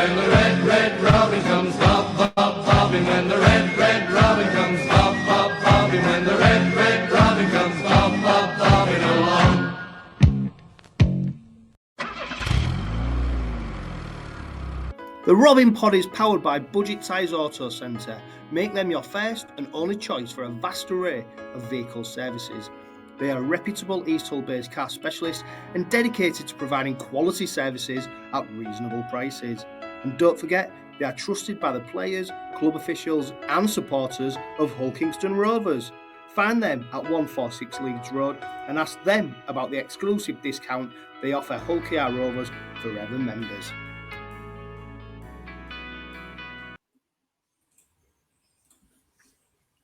when the red, red robin comes bob, bob, bobbing. When the red, red robin comes bob, bob, bobbing. When the red, red robin comes bob, bob, bobbing along. The Robin Pod is powered by Budget Tyres Auto Centre. Make them your first and only choice for a vast array of vehicle services. They are a reputable East Hull-based car specialist and dedicated to providing quality services at reasonable prices. And don't forget, they are trusted by the players, club officials and supporters of Hull Kingston Rovers. Find them at 146 Leeds Road and ask them about the exclusive discount they offer Hull Kia Rovers Forever members.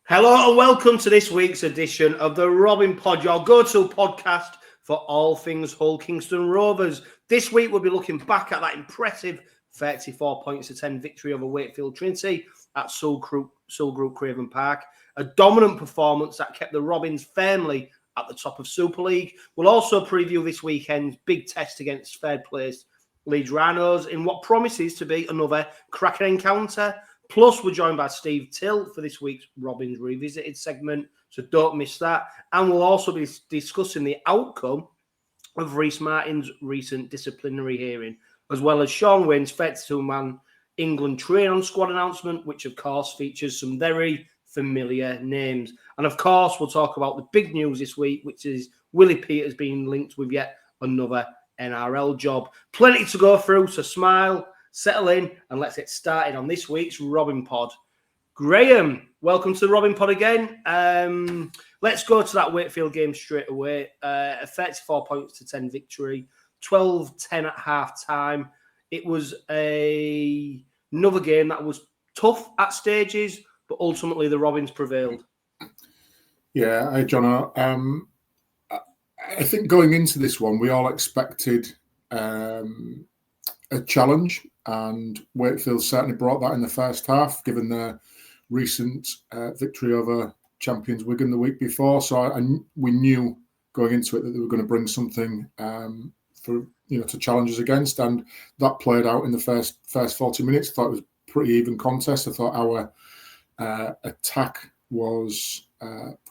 Hello and welcome to this week's edition of the Robin Pod, your go-to podcast for all things Hull Kingston Rovers. This week we'll be looking back at that impressive 34-10 victory over Wakefield Trinity at Sewell Group Craven Park. A dominant performance that kept the Robins firmly at the top of Super League. We'll also preview this weekend's big test against third place Leeds Rhinos in what promises to be another cracking encounter. Plus, we're joined by Steve Till for this week's Robins Revisited segment, so don't miss that. And we'll also be discussing the outcome of Rhyse Martin's recent disciplinary hearing, as well as Shaun Wane's 32-man England train-on squad announcement, which, of course, features some very familiar names. And, of course, we'll talk about the big news this week, which is Willie Peters being linked with yet another NRL job. Plenty to go through, so smile, settle in, and let's get started on this week's Robin Pod. Graham, welcome to the Robin Pod again. Let's go to that Wakefield game straight away. A 34-10 victory, 12-10 at half-time. It was another game that was tough at stages, but ultimately the Robins prevailed. Yeah, hi, John. I think going into this one, we all expected a challenge, and Wakefield certainly brought that in the first half, given their recent victory over champions Wigan the week before. So we knew going into it that they were going to bring something to challenge us against, and that played out in the first 40 minutes. I thought it was a pretty even contest. I thought our attack was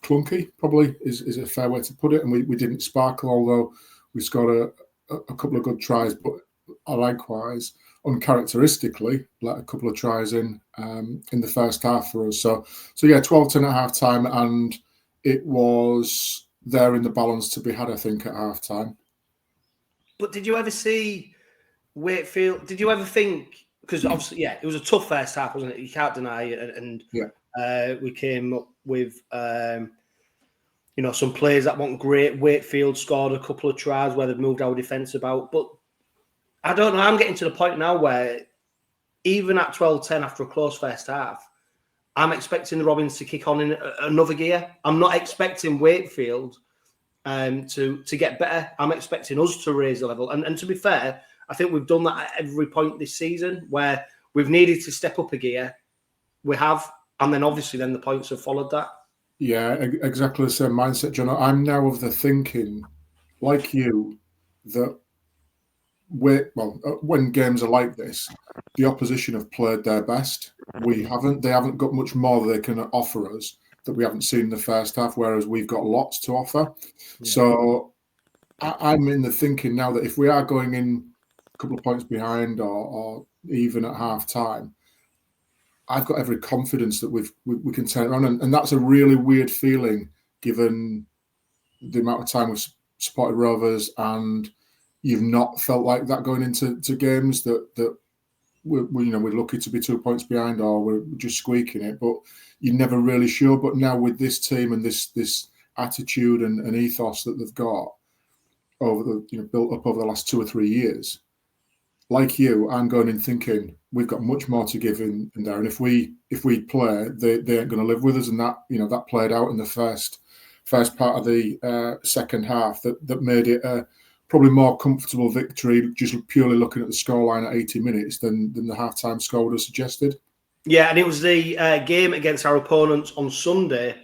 clunky, probably is a fair way to put it, and we didn't sparkle, although we scored a couple of good tries, but likewise, uncharacteristically, let a couple of tries in the first half for us. So yeah, 12-10 at half time, and it was there in the balance to be had, I think, at half time. But did you ever see Wakefield? Did you ever think? Because obviously, yeah, it was a tough first half, wasn't it? You can't deny it. And we came up with some players that weren't great. Wakefield scored a couple of tries where they've moved our defence about, but I don't know. I'm getting to the point now where even at 12-10 after a close first half, I'm expecting the Robins to kick on in another gear. I'm not expecting Wakefield to get better. I'm expecting us to raise the level. And to be fair, I think we've done that at every point this season where we've needed to step up a gear. We have. And then obviously then the points have followed that. Yeah, exactly the same mindset, John. I'm now of the thinking, like you, that when games are like this, the opposition have played their best. We haven't. They haven't got much more they can offer us that we haven't seen in the first half, whereas we've got lots to offer. Yeah. So I'm in the thinking now that if we are going in a couple of points behind or even at half time, I've got every confidence that we can turn it around. And that's a really weird feeling we've the amount of time we've supported Rovers, and you've not felt like that going into games that we're lucky to be 2 points behind or we're just squeaking it, but you're never really sure. But now with this team and this attitude and ethos that they've got built up over the last 2 or 3 years, like you, I'm going in thinking we've got much more to give in there, and if we play, they ain't going to live with us, and that played out in the first part of the second half that made it a probably more comfortable victory, just purely looking at the scoreline at 80 minutes than the halftime score would have suggested. Yeah, and it was the game against our opponents on Sunday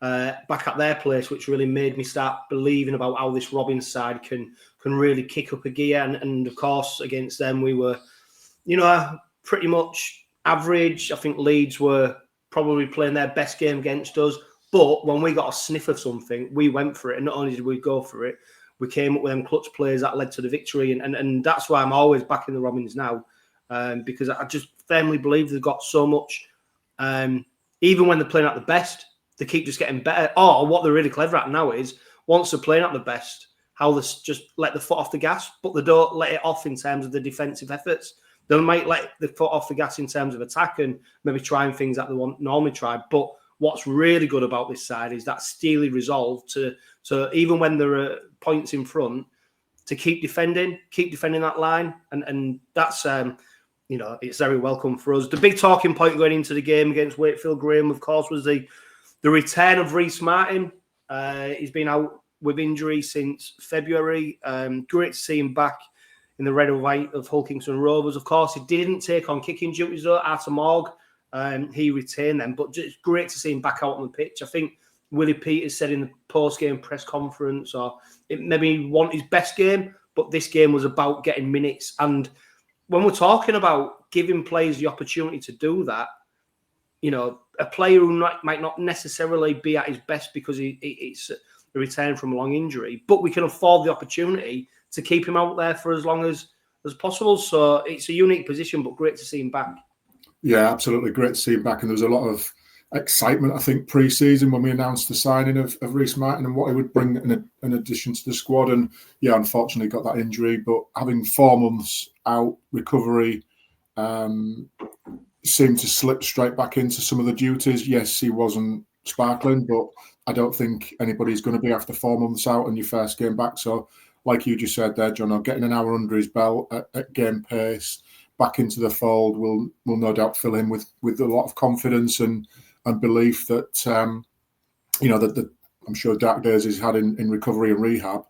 back at their place, which really made me start believing about how this Robins side can really kick up a gear. And of course, against them, we were pretty much average. I think Leeds were probably playing their best game against us. But when we got a sniff of something, we went for it. And not only did we go for it, we came up with them clutch plays that led to the victory. And that's why I'm always backing the Robins now, because I just firmly believe they've got so much. Even when they're playing at the best, they keep just getting better. Or what they're really clever at now is, once they're playing at the best, how they just let the foot off the gas, but they don't let it off in terms of the defensive efforts. They might let the foot off the gas in terms of attack and maybe trying things that they won't normally try. But what's really good about this side is that steely resolve to even when there are points in front, to keep defending that line. And that's, it's very welcome for us. The big talking point going into the game against Wakefield Graham, of course, was the return of Rhyse Martin. He's been out with injury since February. Great to see him back in the red and white of Hull Kingston Rovers. Of course, he didn't take on kicking duties though at 𝗬𝗏. He retained them, but just great to see him back out on the pitch. I think Willie Peters said in the post-game press conference, or it maybe wasn't his best game, but this game was about getting minutes. And when we're talking about giving players the opportunity to do that, a player who might not necessarily be at his best because it's a return from a long injury, but we can afford the opportunity to keep him out there for as long as possible. So it's a unique position, but great to see him back. Yeah, absolutely. Great to see him back. And there was a lot of excitement, I think, pre-season when we announced the signing of Rhyse Martin and what he would bring in addition to the squad. And yeah, unfortunately got that injury, but having 4 months out, recovery, seemed to slip straight back into some of the duties. Yes, he wasn't sparkling, but I don't think anybody's going to be after 4 months out and your first game back. So like you just said there, John, getting an hour under his belt at game pace, back into the fold will no doubt fill him with a lot of confidence and belief that that I'm sure dark days he's had in recovery and rehab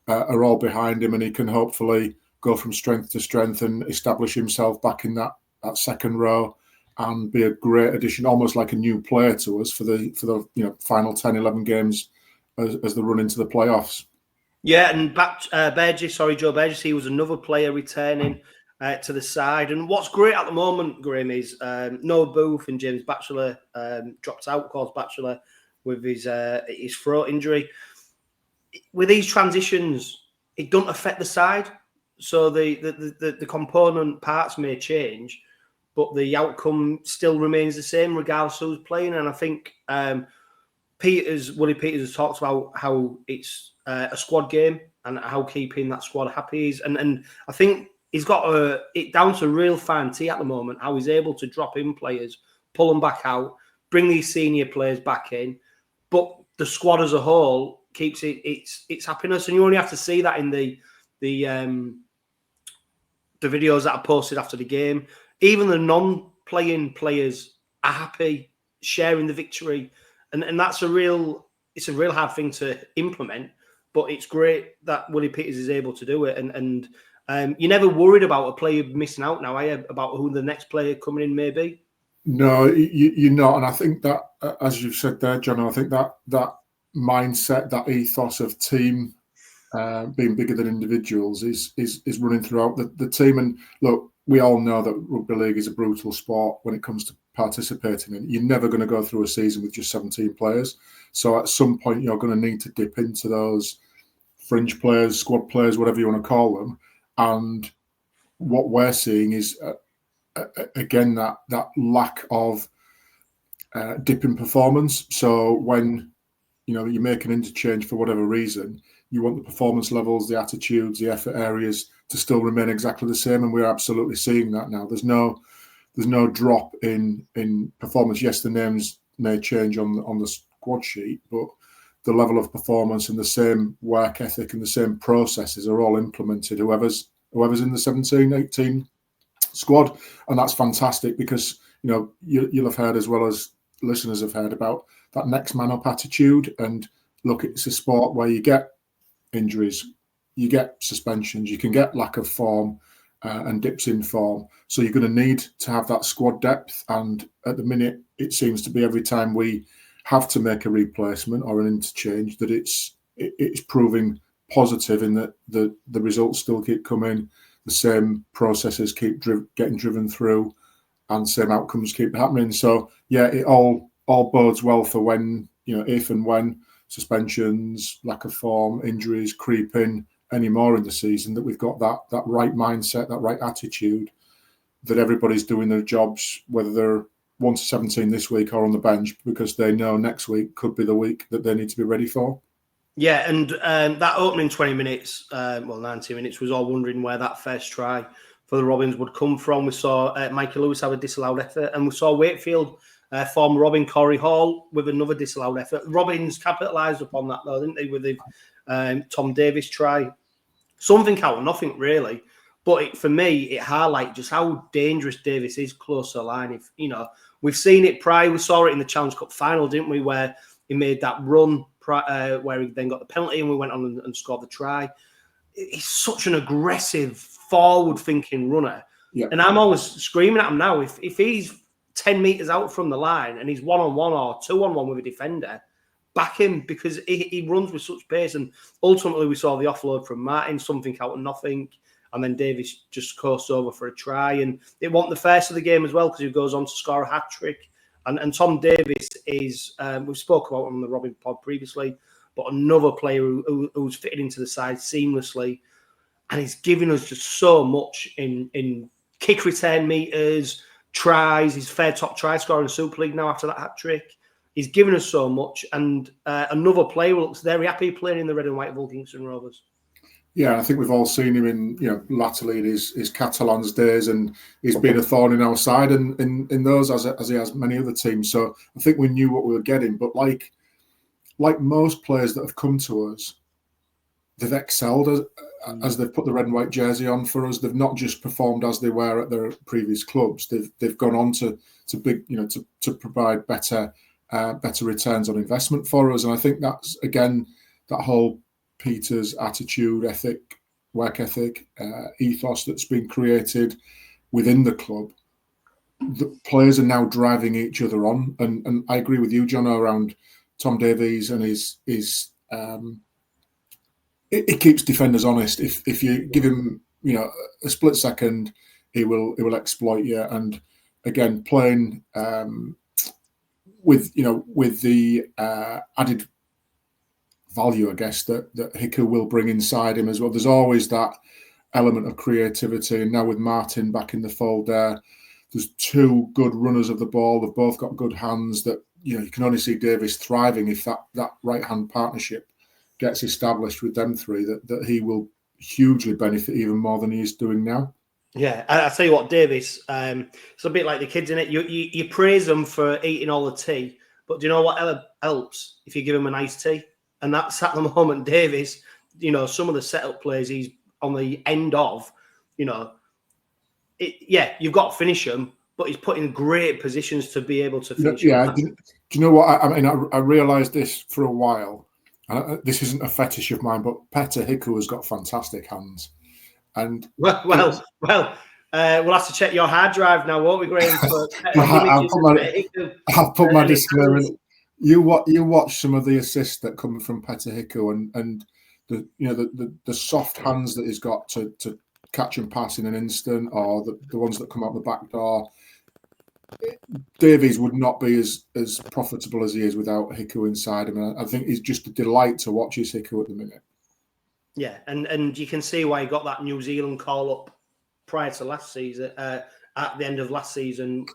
are all behind him, and he can hopefully go from strength to strength and establish himself back in that second row and be a great addition, almost like a new player to us for the final 10-11 games as they run into the playoffs. Yeah, and back Joe Burgess, he was another player returning to the side. And what's great at the moment, Graham, is Noah Booth and James Batchelor dropped out, of course, Batchelor with his throat injury. With these transitions, it doesn't affect the side. So the component parts may change, but the outcome still remains the same regardless who's playing. And I think Willie Peters has talked about how it's a squad game and how keeping that squad happy is. And I think he's got it down to real fine tea at the moment, how he's able to drop in players, pull them back out, bring these senior players back in. But the squad as a whole keeps its happiness. And you only have to see that in the videos that are posted after the game. Even the non-playing players are happy, sharing the victory. And that's a real hard thing to implement, but it's great that Willie Peters is able to do it. And you're never worried about a player missing out now, are you, about who the next player coming in may be? No, you're not. And I think that, as you've said there, John, I think that mindset, that ethos of team being bigger than individuals is running throughout the team. And look, we all know that rugby league is a brutal sport when it comes to participating in it. You're never going to go through a season with just 17 players. So at some point, you're going to need to dip into those fringe players, squad players, whatever you want to call them. And what we're seeing is, again, that lack of dip in performance. So when you make an interchange for whatever reason, you want the performance levels, the attitudes, the effort areas to still remain exactly the same, and we're absolutely seeing that now. There's no drop in performance. Yes, the names may change on the squad sheet, but the level of performance and the same work ethic and the same processes are all implemented, whoever's in the 17, 18 squad. And that's fantastic because, you'll have heard, as well as listeners have heard, about that next man up attitude. And look, it's a sport where you get injuries, you get suspensions, you can get lack of form and dips in form. So you're going to need to have that squad depth. And at the minute, it seems to be every time we have to make a replacement or an interchange that it's proving positive in that the results still keep coming. the same processes keep getting driven through, and same outcomes keep happening. So yeah, it all bodes well for when, if and when suspensions, lack of form, injuries creep in any more in the season, that we've got that right mindset, that right attitude, that everybody's doing their jobs, whether they're 1 to 17 this week or on the bench, because they know next week could be the week that they need to be ready for. Yeah, and that opening 20 minutes, 90 minutes, was all wondering where that first try for the Robins would come from. We saw Michael Lewis have a disallowed effort, and we saw Wakefield form Robin Corey Hall with another disallowed effort. Robins capitalised upon that, though, didn't they, with the Tom Davies try? Something out of nothing, really. But for me, it highlighted just how dangerous Davies is close to the line. If we've seen it prior. We saw it in the Challenge Cup final, didn't we, where he made that run where he then got the penalty and we went on and scored the try. He's such an aggressive, forward-thinking runner. Yeah. And I'm always screaming at him now, if he's 10 metres out from the line and he's one-on-one or two-on-one with a defender, back him, because he runs with such pace. And ultimately, we saw the offload from Martin, something out of nothing. And then Davies just coasts over for a try. And it wasn't the first of the game as well, because he goes on to score a hat-trick. And Tom Davies is, we've spoken about him on the Robin pod previously, but another player who's fitted into the side seamlessly. And he's giving us just so much in kick return meters, tries. He's fair top try scorer in the Super League now after that hat-trick. He's given us so much. And another player who looks very happy playing in the red and white of Hull Kingston Rovers. Yeah, I think we've all seen him in, latterly in his Catalans days, and he's been a thorn in our side and in those as he has many other teams. So I think we knew what we were getting. But like most players that have come to us, they've excelled as they've put the red and white jersey on for us. They've not just performed as they were at their previous clubs. They've gone on to provide better returns on investment for us. And I think that's, again, that whole Peters attitude, work ethic, ethos that's been created within the club. The players are now driving each other on, and I agree with you, John, around Tom Davies and his it keeps defenders honest. If you give him a split second, he will exploit you. And again, playing with the added value, I guess, that 𝗂𝗂𝗀𝗆𝗏 will bring inside him as well. There's always that element of creativity, and now with Martin back in the fold there's two good runners of the ball. They've both got good hands. That you can only see Davies thriving if that right hand partnership gets established with them three. That he will hugely benefit even more than he's doing now. Yeah, I tell you what, Davies, it's a bit like the kids, innit? You praise them for eating all the tea, but do you know what helps? If you give them an iced tea. And that's at the moment, Davies, some of the setup plays he's on the end of, you've got to finish him, but he's put in great positions to be able to finish. Yeah, do you know what? I mean, I realised this for a while. This isn't a fetish of mine, but 𝗏𝗏𝗂𝗏𝗏 has got fantastic hands. And we'll have to check your hard drive now, won't we, Graham? I'll put my disclaimer in. You watch some of the assists that come from 𝗏𝗏𝗂𝗏𝗏 and the soft hands that he's got to catch and pass in an instant, or the ones that come out the back door. Davies would not be as profitable as he is without 𝗂𝗂𝗏𝗏𝗏 inside him. And I think he's just a delight to watch his 𝗂𝗂𝗏𝗏𝗏 at the minute. Yeah, and you can see why he got that New Zealand call up prior to last season, at the end of last season.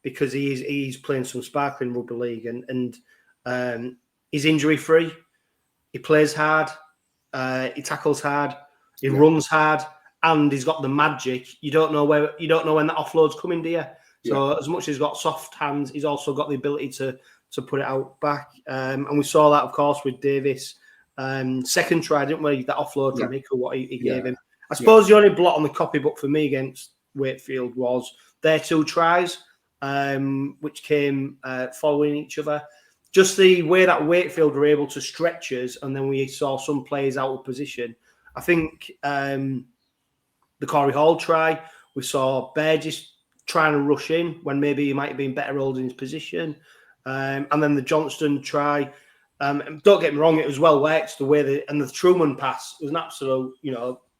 Because he's playing some sparkling rugby league and he's injury free. He plays hard, he tackles hard, he runs hard, and he's got the magic. You don't know when that offload's coming, do you? So as much as he's got soft hands, he's also got the ability to put it out back. And we saw that, of course, with Davies. Second try, didn't we? That offload from 𝗂𝗂𝗏𝗏𝗏𝗏, what he gave him. I suppose the only blot on the copybook for me against Wakefield was their two tries, which came following each other. Just the way that Wakefield were able to stretch us, and then we saw some players out of position. I think the Corey Hall try, we saw Burgess trying to rush in when maybe he might have been better holding his position. And then the Johnston try, don't get me wrong, it was well worked. The way and the Truman pass was an absolute,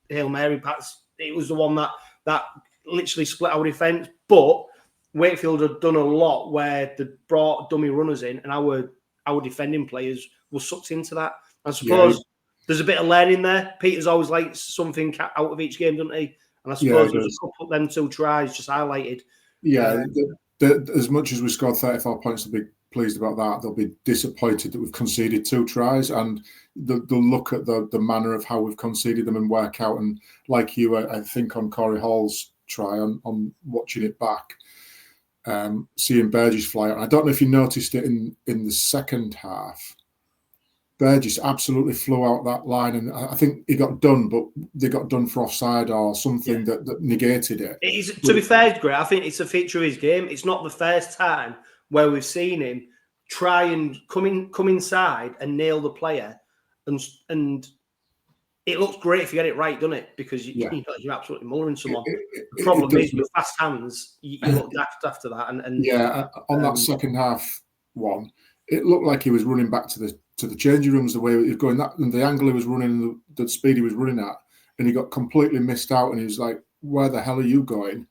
Hail Mary pass it was the one that literally split our defence. But Wakefield had done a lot where they brought dummy runners in, and our defending players were sucked into that. I suppose there's a bit of learning there. Peters always likes something out of each game, doesn't he? And I suppose there's a couple of them 2 tries just highlighted. Yeah, as much as we scored 34 points, they'll be pleased about that. They'll be disappointed that we've conceded 2 tries, and they'll look at the manner of how we've conceded them and work out. And like you, I think on Corey Hall's try, on watching it back, seeing Burgess fly out. I don't know if you noticed it in the second half. Burgess absolutely flew out that line, and I think he got done, but they got done for offside or something that negated it. To be fair, Greg, I think it's a feature of his game. It's not the first time where we've seen him try and come inside and nail the player, and it looks great if you get it right, doesn't it? Because you're absolutely mullering someone. The problem is with fast hands, you look daft after that. And on that second half one, it looked like he was running back to the changing rooms the way he was going. That and the angle he was running, the speed he was running at, and he got completely missed out. And he was like, "Where the hell are you going?"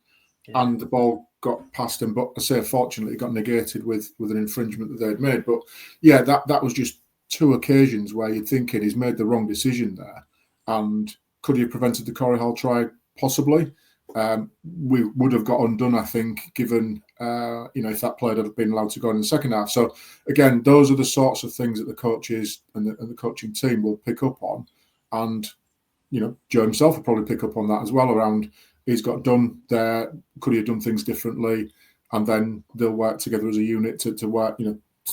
Yeah. And the ball got past him. But I say, fortunately, it got negated with an infringement that they'd made. But yeah, that was just 2 occasions where you're thinking he's made the wrong decision there. And could he have prevented the Corey Hall try? Possibly. We would have got undone, I think, given if that player had been allowed to go in the second half. So again, those are the sorts of things that the coaches and the coaching team will pick up on, and Joe himself will probably pick up on that as well. Around he's got done there, could he have done things differently? And then they'll work together as a unit to work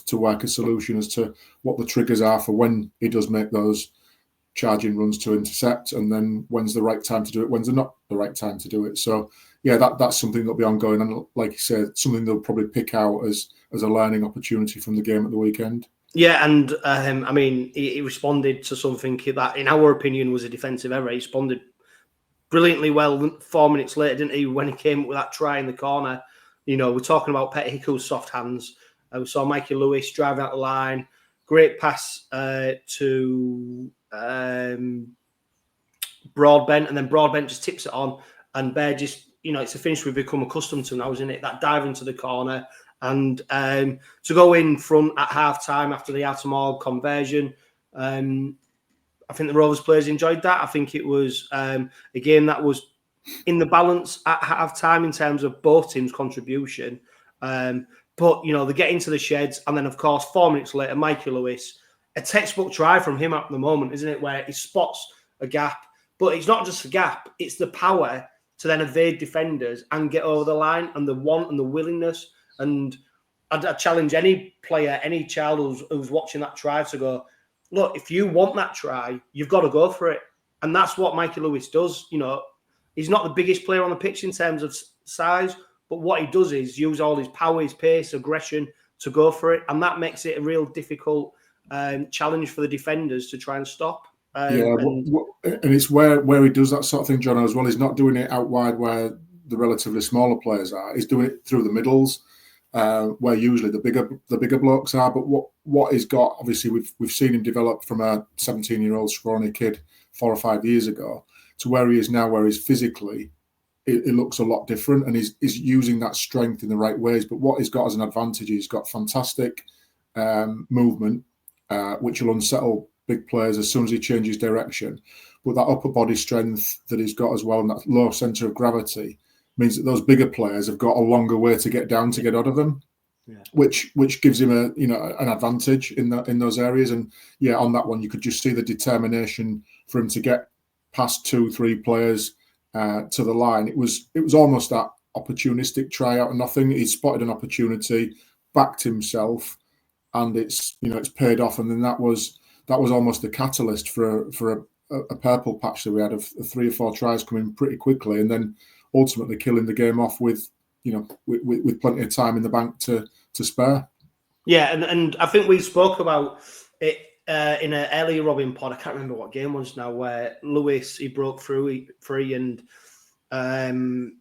to work a solution as to what the triggers are for when he does make those charging runs to intercept, and then when's the right time to do it, when's not the right time to do it. So yeah, that's something that'll be ongoing, and like you said, something they'll probably pick out as a learning opportunity from the game at the weekend. Yeah, and I mean, he responded to something that, in our opinion, was a defensive error. He responded brilliantly well 4 minutes later, didn't he, when he came up with that try in the corner. We're talking about 𝗪𝗪𝗂𝗀𝗃𝗂𝗀's soft hands. We saw Mikey Lewis driving out the line. Great pass to Broadbent, and then Broadbent just tips it on, and Burgess, it's a finish we've become accustomed to now, isn't it? That dive into the corner, and to go in front at half time after the 𝗪𝗪𝗏𝗏 conversion. I think the Rovers players enjoyed that. I think it was a game that was in the balance at half time in terms of both teams' contribution. But they get into the sheds, and then of course 4 minutes later, Mikey Lewis, a textbook try from him at the moment, isn't it? Where he spots a gap, but it's not just a gap; it's the power to then evade defenders and get over the line, and the want and the willingness. And I'd challenge any player, any child who's watching that try to go, look, if you want that try, you've got to go for it, and that's what Mikey Lewis does. He's not the biggest player on the pitch in terms of size, but what he does is use all his power, his pace, aggression to go for it, and that makes it a real difficult challenge for the defenders to try and stop. And it's where he does that sort of thing, John, as well. He's not doing it out wide where the relatively smaller players are. He's doing it through the middles, where usually the bigger blokes are. But what he's got, obviously, we've seen him develop from a 17-year-old scrawny kid 4 or 5 years ago to where he is now, where he's physically, it looks a lot different, and he's using that strength in the right ways. But what he's got as an advantage, he's got fantastic movement, which will unsettle big players as soon as he changes direction. But that upper body strength that he's got as well, and that low centre of gravity, means that those bigger players have got a longer way to get down to get out of them, which gives him an advantage in those areas. And yeah, on that one, you could just see the determination for him to get past 2-3 players to the line. It was almost that opportunistic try out of nothing. He spotted an opportunity, backed himself, and it's paid off. And then that was almost the catalyst for a purple patch that we had of 3 or 4 tries coming pretty quickly, and then ultimately killing the game off with plenty of time in the bank to spare. Yeah, and I think we spoke about it in an earlier Robin pod. I can't remember what game was now, where Lewis, he broke through free, and I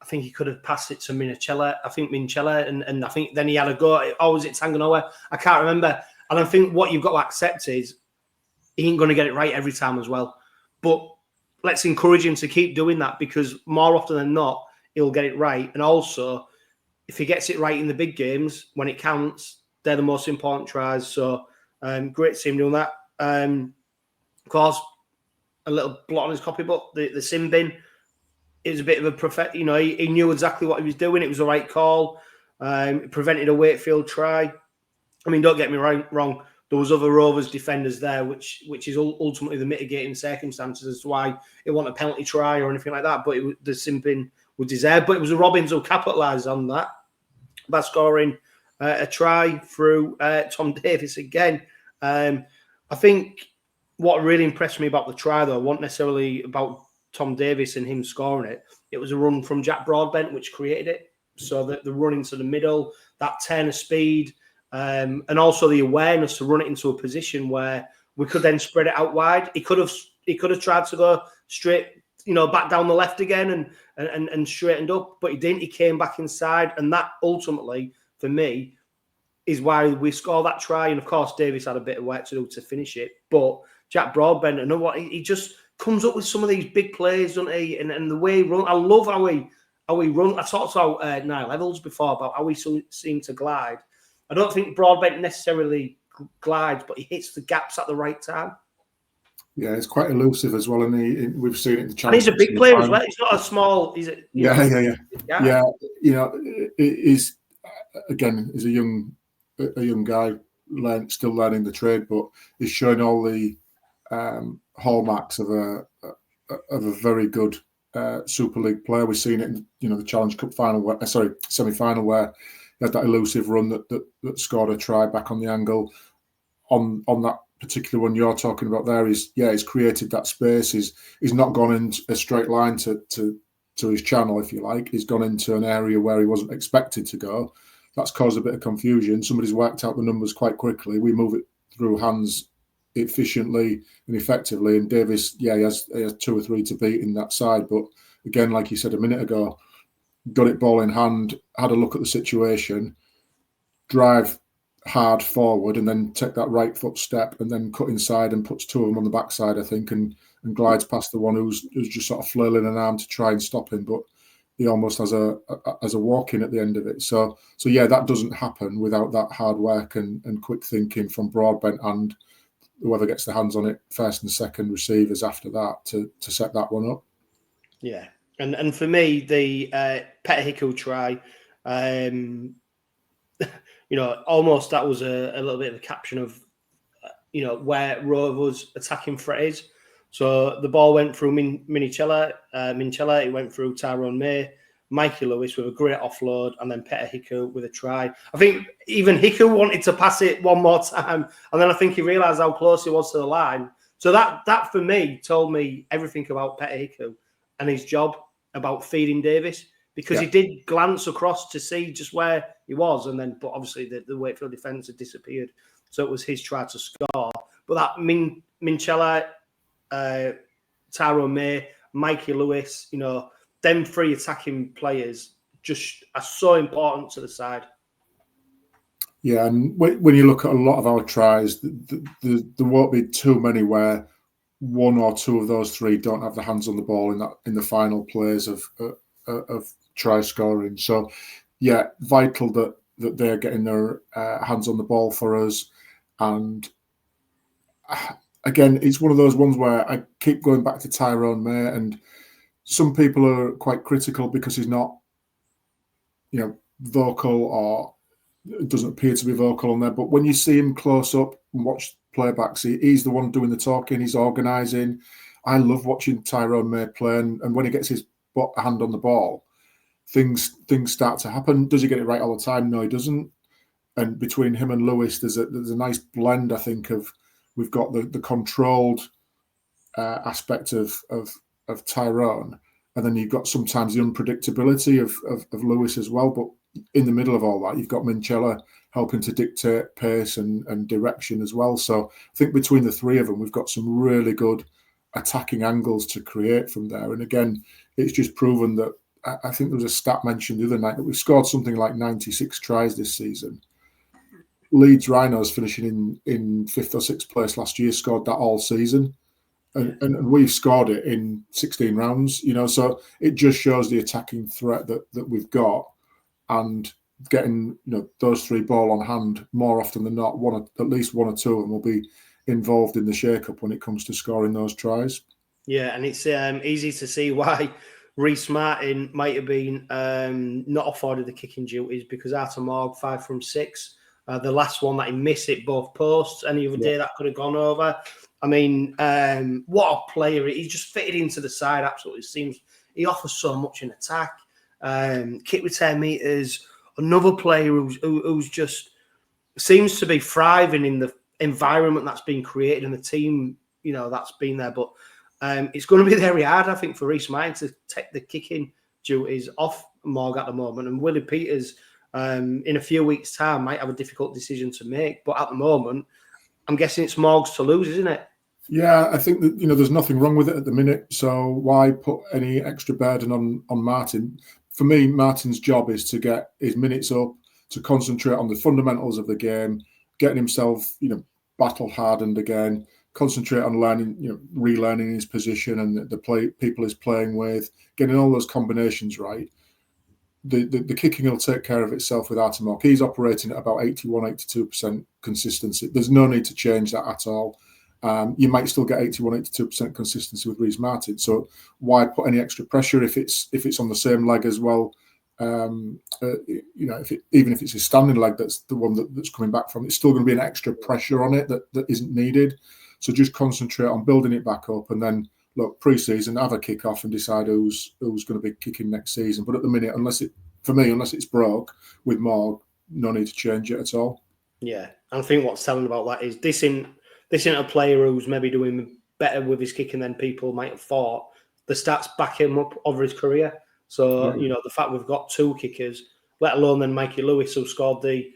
think he could have passed it to Minchella. And I think then he had a go. Or was it Tanganoa? I can't remember. And I think what you've got to accept is he ain't going to get it right every time as well. But let's encourage him to keep doing that, because more often than not, he'll get it right. And also, if he gets it right in the big games, when it counts, they're the most important tries. So great to see him doing that. Of course, a little blot on his copybook, the sin bin. It was a bit of a prophet, you know, he knew exactly what he was doing. It was the right call. It prevented a Wakefield try. I mean, don't get me wrong. There was other Rovers defenders there, which is ultimately the mitigating circumstances as to why it wasn't a penalty try or anything like that. But the sin bin was deserved. But it was the Robins who capitalised on that by scoring a try through Tom Davies again. I think what really impressed me about the try, though, wasn't necessarily about Tom Davies and him scoring it. It was a run from Jack Broadbent which created it. So the run into the middle, that turn of speed, and also the awareness to run it into a position where we could then spread it out wide. He could have tried to go straight, you know, back down the left again and straightened up, but he didn't. He came back inside, and that ultimately, for me, is why we score that try. And of course, Davies had a bit of work to do to finish it, but Jack Broadbent, and what he just comes up with some of these big plays, doesn't he? And the way he runs, I love how he runs. I talked about 𝗫𝗏𝗡𝗋 before about how he seem to glide. I don't think Broadbent necessarily glides, but he hits the gaps at the right time. Yeah, it's quite elusive as well, and we've seen it in the challenge. And he's a big player as well. He's not a small. He's a yeah. You know, he's a young guy, still learning the trade, but he's showing all the hallmarks of a very good Super League player. We've seen it in the Challenge Cup semi-final, where he had that elusive run that scored a try back on the angle. On that particular one you're talking about there, he's created that space. He's not gone in a straight line to his channel, if you like. He's gone into an area where he wasn't expected to go. That's caused a bit of confusion. Somebody's worked out the numbers quite quickly. We move it through hands efficiently and effectively, and Davies, he has 2 or 3 to beat in that side. But again, like you said a minute ago, got it ball in hand, had a look at the situation, drive hard forward, and then take that right foot step, and then cut inside and puts 2 of them on the backside, I think, and glides past the one who's just sort of flailing an arm to try and stop him, but he almost has a walk in at the end of it. So yeah, that doesn't happen without that hard work and quick thinking from Broadbent and whoever gets their hands on it first and second receivers after that to set that one up. Yeah. And for me, the 𝗀𝗃𝗃𝗃 try, almost that was a little bit of a caption of, where Rovers' attacking threat is. So the ball went through Minchella, it went through Tyrone May, Mikey Lewis with a great offload, and then 𝗀𝗃𝗃𝗃 with a try. I think even Hickey wanted to pass it one more time, and then I think he realised how close he was to the line. So that for me told me everything about 𝗀𝗃𝗃𝗃 and his job about feeding Davies, because he did glance across to see just where he was, but obviously the Wakefield defence had disappeared, so it was his try to score. But that Minchella, Tyrone May, Mikey Lewis, them 3 attacking players just are so important to the side. Yeah, and when you look at a lot of our tries, there won't be too many where 1 or 2 of those 3 don't have the hands on the ball in the final plays of try scoring. So yeah, vital that they're getting their hands on the ball for us. And again, it's one of those ones where I keep going back to Tyrone May, and some people are quite critical because he's not, vocal, or doesn't appear to be vocal on there. But when you see him close up and watch playbacks, he's the one doing the talking, he's organising. I love watching Tyrone May play, and when he gets his hand on the ball, things start to happen. Does he get it right all the time? No, he doesn't. And between him and Lewis, there's a nice blend, I think, of we've got the controlled aspect of Tyrone, and then you've got sometimes the unpredictability of Lewis as well. But in the middle of all that, you've got Minchella helping to dictate pace and direction as well. So I think between the 3 of them, we've got some really good attacking angles to create from there. And again, it's just proven that, I think there was a stat mentioned the other night that we've scored something like 96 tries this season. Leeds Rhinos, finishing in 5th or 6th place last year, scored that all season. and we've scored it in 16 rounds. So it just shows the attacking threat that we've got, and getting those 3 ball on hand more often than not. At least one or two of them will be involved in the shake-up when it comes to scoring those tries. Yeah, and it's easy to see why Rhyse Martin might have been not afforded the kicking duties, because 𝗬𝗏𝗏 5 from 6. The last one that he missed it both posts. Any other day that could have gone over. I mean, what a player. He just fitted into the side absolutely. Seems he offers so much in attack. Kick with 10 metres. Another player who's just seems to be thriving in the environment that's been created and the team, that's been there. But it's going to be very hard, I think, for Rhyse Martin to take the kicking duties off Morg at the moment. And Willie Peters, in a few weeks' time, might have a difficult decision to make. But at the moment, I'm guessing it's Morg's to lose, isn't it? Yeah, I think that there's nothing wrong with it at the minute. So why put any extra burden on Martin? For me, Martin's job is to get his minutes up, to concentrate on the fundamentals of the game, getting himself, battle hardened again, concentrate on learning, relearning his position and the people he's playing with, getting all those combinations right. The kicking will take care of itself with 𝗬𝗏𝗏. He's operating at about 81-82% consistency. There's no need to change that at all. You might still get 81-82% consistency with Rhyse Martin. So why put any extra pressure if it's on the same leg as well? Even if it's a standing leg, that's the one that's coming back from. It's still going to be an extra pressure on it that isn't needed. So just concentrate on building it back up, and then look, pre-season, have a kick off and decide who's going to be kicking next season. But at the minute, unless it's broke with Morg, no need to change it at all. Yeah, and I think what's telling about that is this isn't a player who's maybe doing better with his kicking than people might have thought. The stats back him up over his career. So, the fact we've got 2 kickers, let alone then Mikey Lewis, who scored the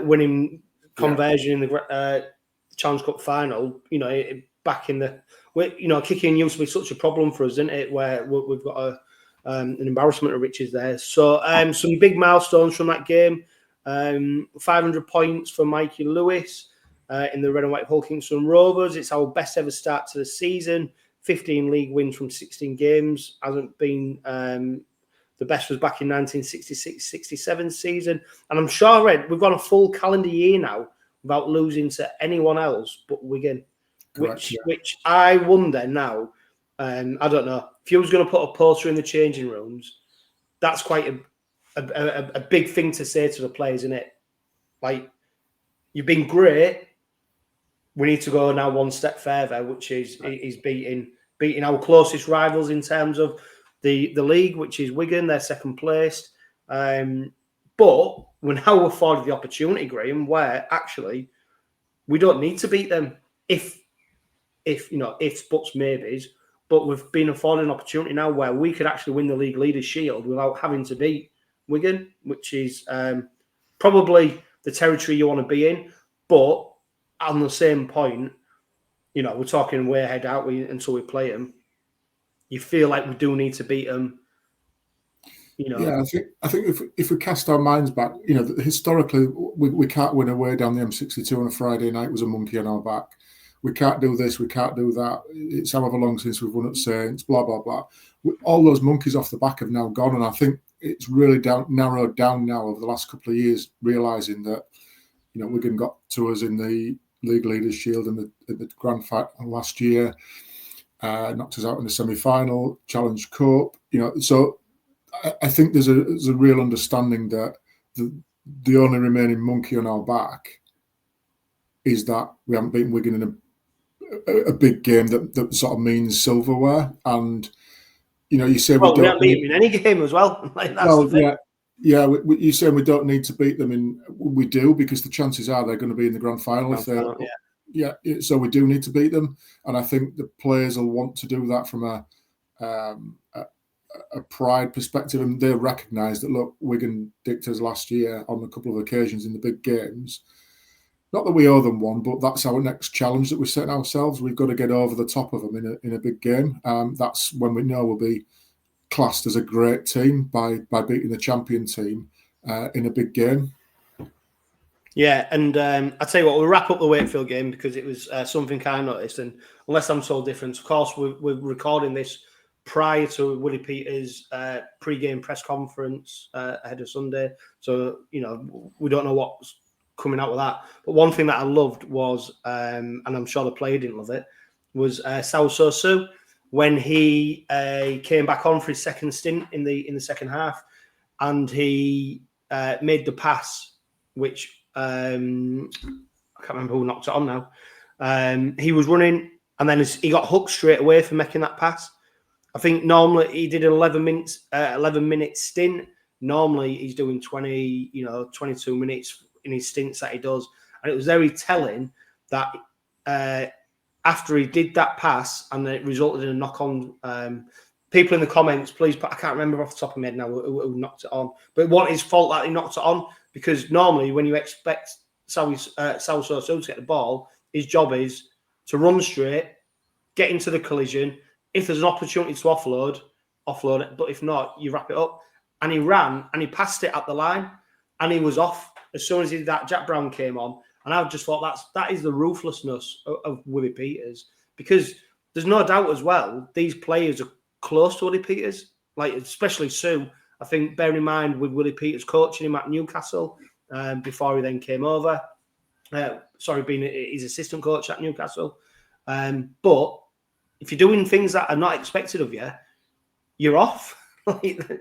winning conversion in the Challenge Cup final, back in the... kicking used to be such a problem for us, isn't it? Where we've got an embarrassment of riches there. So, some big milestones from that game. 500 points for Mikey Lewis. In the red and white Hull Kingston Rovers. It's our best ever start to the season. 15 league wins from 16 games. Hasn't been the best was back in 1966-67 season. And I'm sure, Red, we've got a full calendar year now without losing to anyone else but Wigan. Correct, which I wonder now, I don't know, if you was going to put a poster in the changing rooms, that's quite a big thing to say to the players, isn't it? Like, you've been great. We need to go now one step further, which is beating our closest rivals in terms of the league, which is Wigan. They're second placed. But we're now afforded the opportunity, Graham, where actually we don't need to beat them if buts, maybes. But we've been afforded an opportunity now where we could actually win the League Leaders' Shield without having to beat Wigan, which is probably the territory you want to be in. But on the same point, we're talking way ahead, aren't we, until we play them. You feel like we do need to beat them. Yeah, I think if we cast our minds back, historically we can't win away down the M62 on a Friday night with a monkey on our back. We can't do this, we can't do that. It's however long since we've won at Saints, blah, blah, blah. All those monkeys off the back have now gone, and I think it's really narrowed down now over the last couple of years, realising that, Wigan got to us in the League Leaders' Shield and the Grand Final last year, knocked us out in the semi-final, Challenge Cup, so I think there's a real understanding that the only remaining monkey on our back is that we haven't beaten Wigan in a big game that sort of means silverware. And you say we haven't beaten in any game as well. Like, that's the thing. You say we don't need to beat them, we do, because the chances are they're going to be in the grand final. So we do need to beat them, and I think the players will want to do that from a pride perspective, and they recognise that, look, Wigan dicked us last year on a couple of occasions in the big games. Not that we owe them one, but that's our next challenge that we're setting ourselves. We've got to get over the top of them in a big game. That's when we know we'll be classed as a great team by beating the champion team in a big game. Yeah, and I tell you what, we'll wrap up the Wakefield game because it was something I noticed, and unless I'm told different, of course, we're recording this prior to Willie Peters' pre-game press conference ahead of Sunday, so we don't know what's coming out of that. But one thing that I loved was, and I'm sure the player didn't love it, was 𝗀𝘆𝗍𝗍 𝗠 when he came back on for his second stint in the second half, and he made the pass, which I can't remember who knocked it on now. He was running, and then he got hooked straight away for making that pass. I think normally he did an 11-minute stint. Normally he's doing 22 minutes in his stints that he does, and it was very telling that after he did that pass and it resulted in a knock-on. People in the comments, please, I can't remember off the top of my head now who knocked it on, but it wasn't his fault that he knocked it on, because normally when you expect 𝗀𝘍𝗍𝗍 to get the ball, his job is to run straight, get into the collision. If there's an opportunity to offload it, but if not, you wrap it up. And he ran and he passed it at the line, and he was off as soon as that Jack Brown came on. And I just thought that is the ruthlessness of Willie Peters, because there's no doubt as well these players are close to Willie Peters, like especially Sue. I think, bearing in mind with Willie Peters coaching him at Newcastle before he then came over, being his assistant coach at Newcastle. But if you're doing things that are not expected of you, you're off.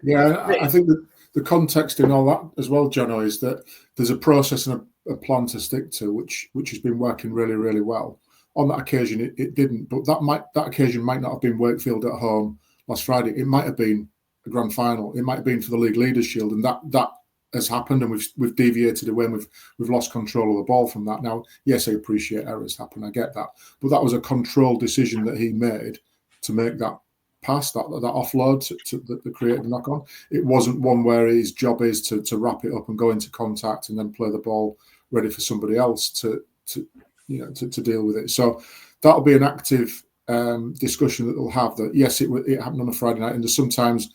Yeah, I think that the context in all that as well, Jono, is that there's a process and a plan to stick to, which has been working really, really well. On that occasion, it didn't, but that occasion might not have been Wakefield at home last Friday. It might have been a grand final. It might have been for the League Leaders Shield, and that has happened, and we've deviated away, and we've lost control of the ball from that. Now, yes, I appreciate errors happen, I get that, but that was a controlled decision that he made to make that pass, that offload that created a knock on. It wasn't one where his job is to wrap it up and go into contact and then play the ball ready for somebody else to deal with it. So that'll be an active discussion that they'll have. That yes, it happened on a Friday night, and there's sometimes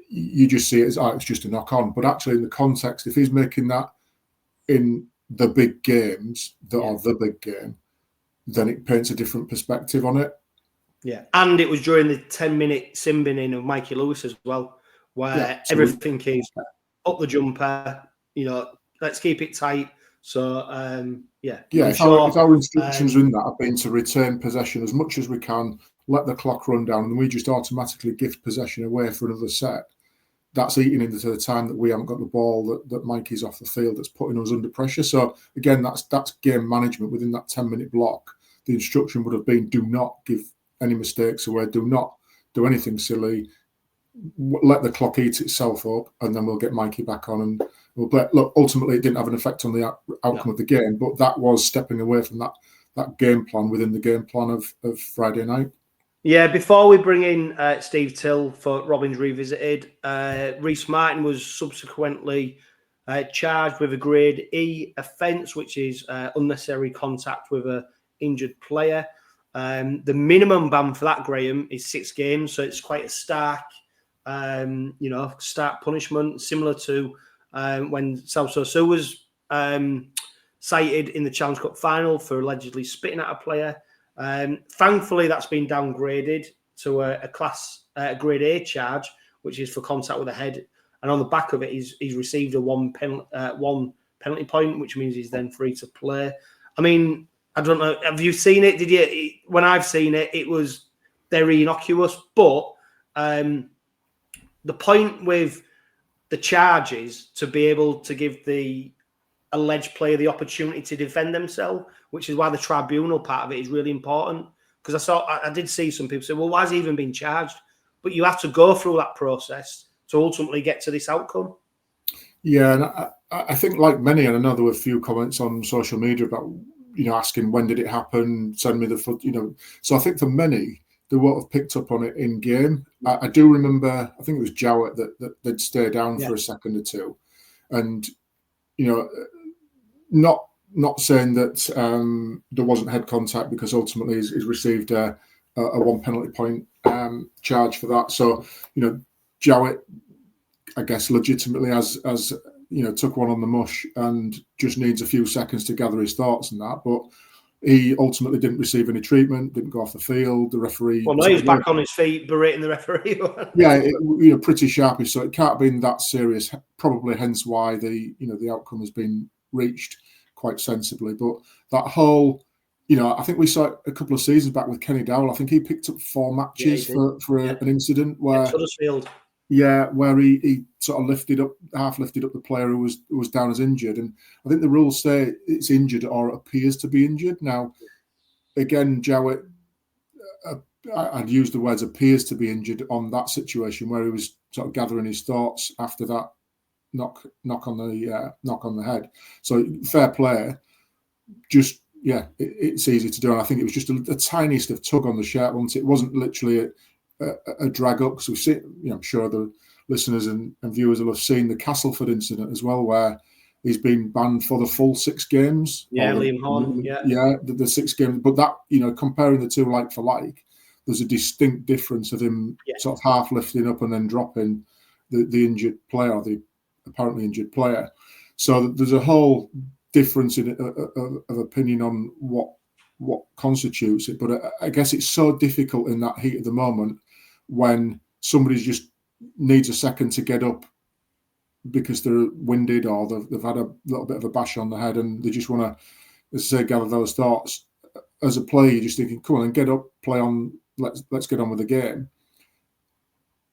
you just see it as it's just a knock on, but actually in the context, if he's making that in the big games that are the big game, then it paints a different perspective on it. Yeah, and it was during the 10-minute sin binning of Mikey Lewis as well, where everything is up the jumper. Let's keep it tight. So if our instructions in that have been to retain possession as much as we can, let the clock run down, and we just automatically gift possession away for another set, that's eating into the time that we haven't got the ball, that Mikey's off the field, that's putting us under pressure. So again, that's game management within that 10-minute block. The instruction would have been: do not give any mistakes away, do not do anything silly, let the clock eat itself up, and then we'll get Mikey back on and we'll play. Look, ultimately it didn't have an effect on the outcome of the game, but that was stepping away from that game plan within the game plan of Friday night. Yeah, before we bring in Steve Till for Robins Revisited, Rhyse Martin was subsequently charged with a Grade E offence, which is unnecessary contact with an injured player. The minimum ban for that, Graham, is 6 games, so it's quite a stark punishment, similar to when 𝗀𝘍𝗍𝗍 was cited in the Challenge Cup final for allegedly spitting at a player. Thankfully, that's been downgraded to a Grade A charge, which is for contact with the head. And on the back of it, he's received a one penalty point, which means he's then free to play. I mean, I don't know. Have you seen it? Did you? When I've seen it, it was very innocuous. But the point with the charge is to be able to give the alleged player the opportunity to defend themselves, which is why the tribunal part of it is really important. Because I did see some people say, well, why has he even been charged? But you have to go through that process to ultimately get to this outcome. Yeah, and I think, like many, and I know there were a few comments on social media about, asking when did it happen, send me the foot, So I think for many, they won't have picked up on it in game. I do remember, I think it was Jowett that they'd stay down for a second or two. And, not saying that there wasn't head contact, because ultimately he's received a 1 penalty point charge for that. So, Jowett, I guess, legitimately has took one on the mush and just needs a few seconds to gather his thoughts and that. But he ultimately didn't receive any treatment, didn't go off the field. The referee. Well, no, he's back on his feet, berating the referee. Yeah, pretty sharpish. So it can't have been that serious. Probably hence why the outcome has been reached quite sensibly. But that whole, I think we saw it a couple of seasons back with 𝘀𝗽𝗲𝗏. I think he picked up 4 matches for an incident where. Huddersfield. Yeah, where he sort of half lifted up the player who was down as injured, and I think the rules say it's injured or appears to be injured. Now, again, Jowett, I'd use the words appears to be injured on that situation where he was sort of gathering his thoughts after that knock on the head. So fair play, just it's easy to do, and I think it was just a tiniest of tug on the shirt once. It wasn't literally a drag up, because we've seen, I'm sure the listeners and viewers will have seen the Castleford incident as well, where he's been banned for the full 6 games. Yeah, Liam Horn. The 6 games. But that, comparing the two like for like, there's a distinct difference of him sort of half lifting up and then dropping the injured player, or the apparently injured player. So there's a whole difference of opinion on what constitutes it. But I guess it's so difficult in that heat of the moment when somebody just needs a second to get up because they're winded or they've had a little bit of a bash on the head and they just want to, as I say, gather those thoughts. As a player, you're just thinking, come on and get up, play on, let's get on with the game.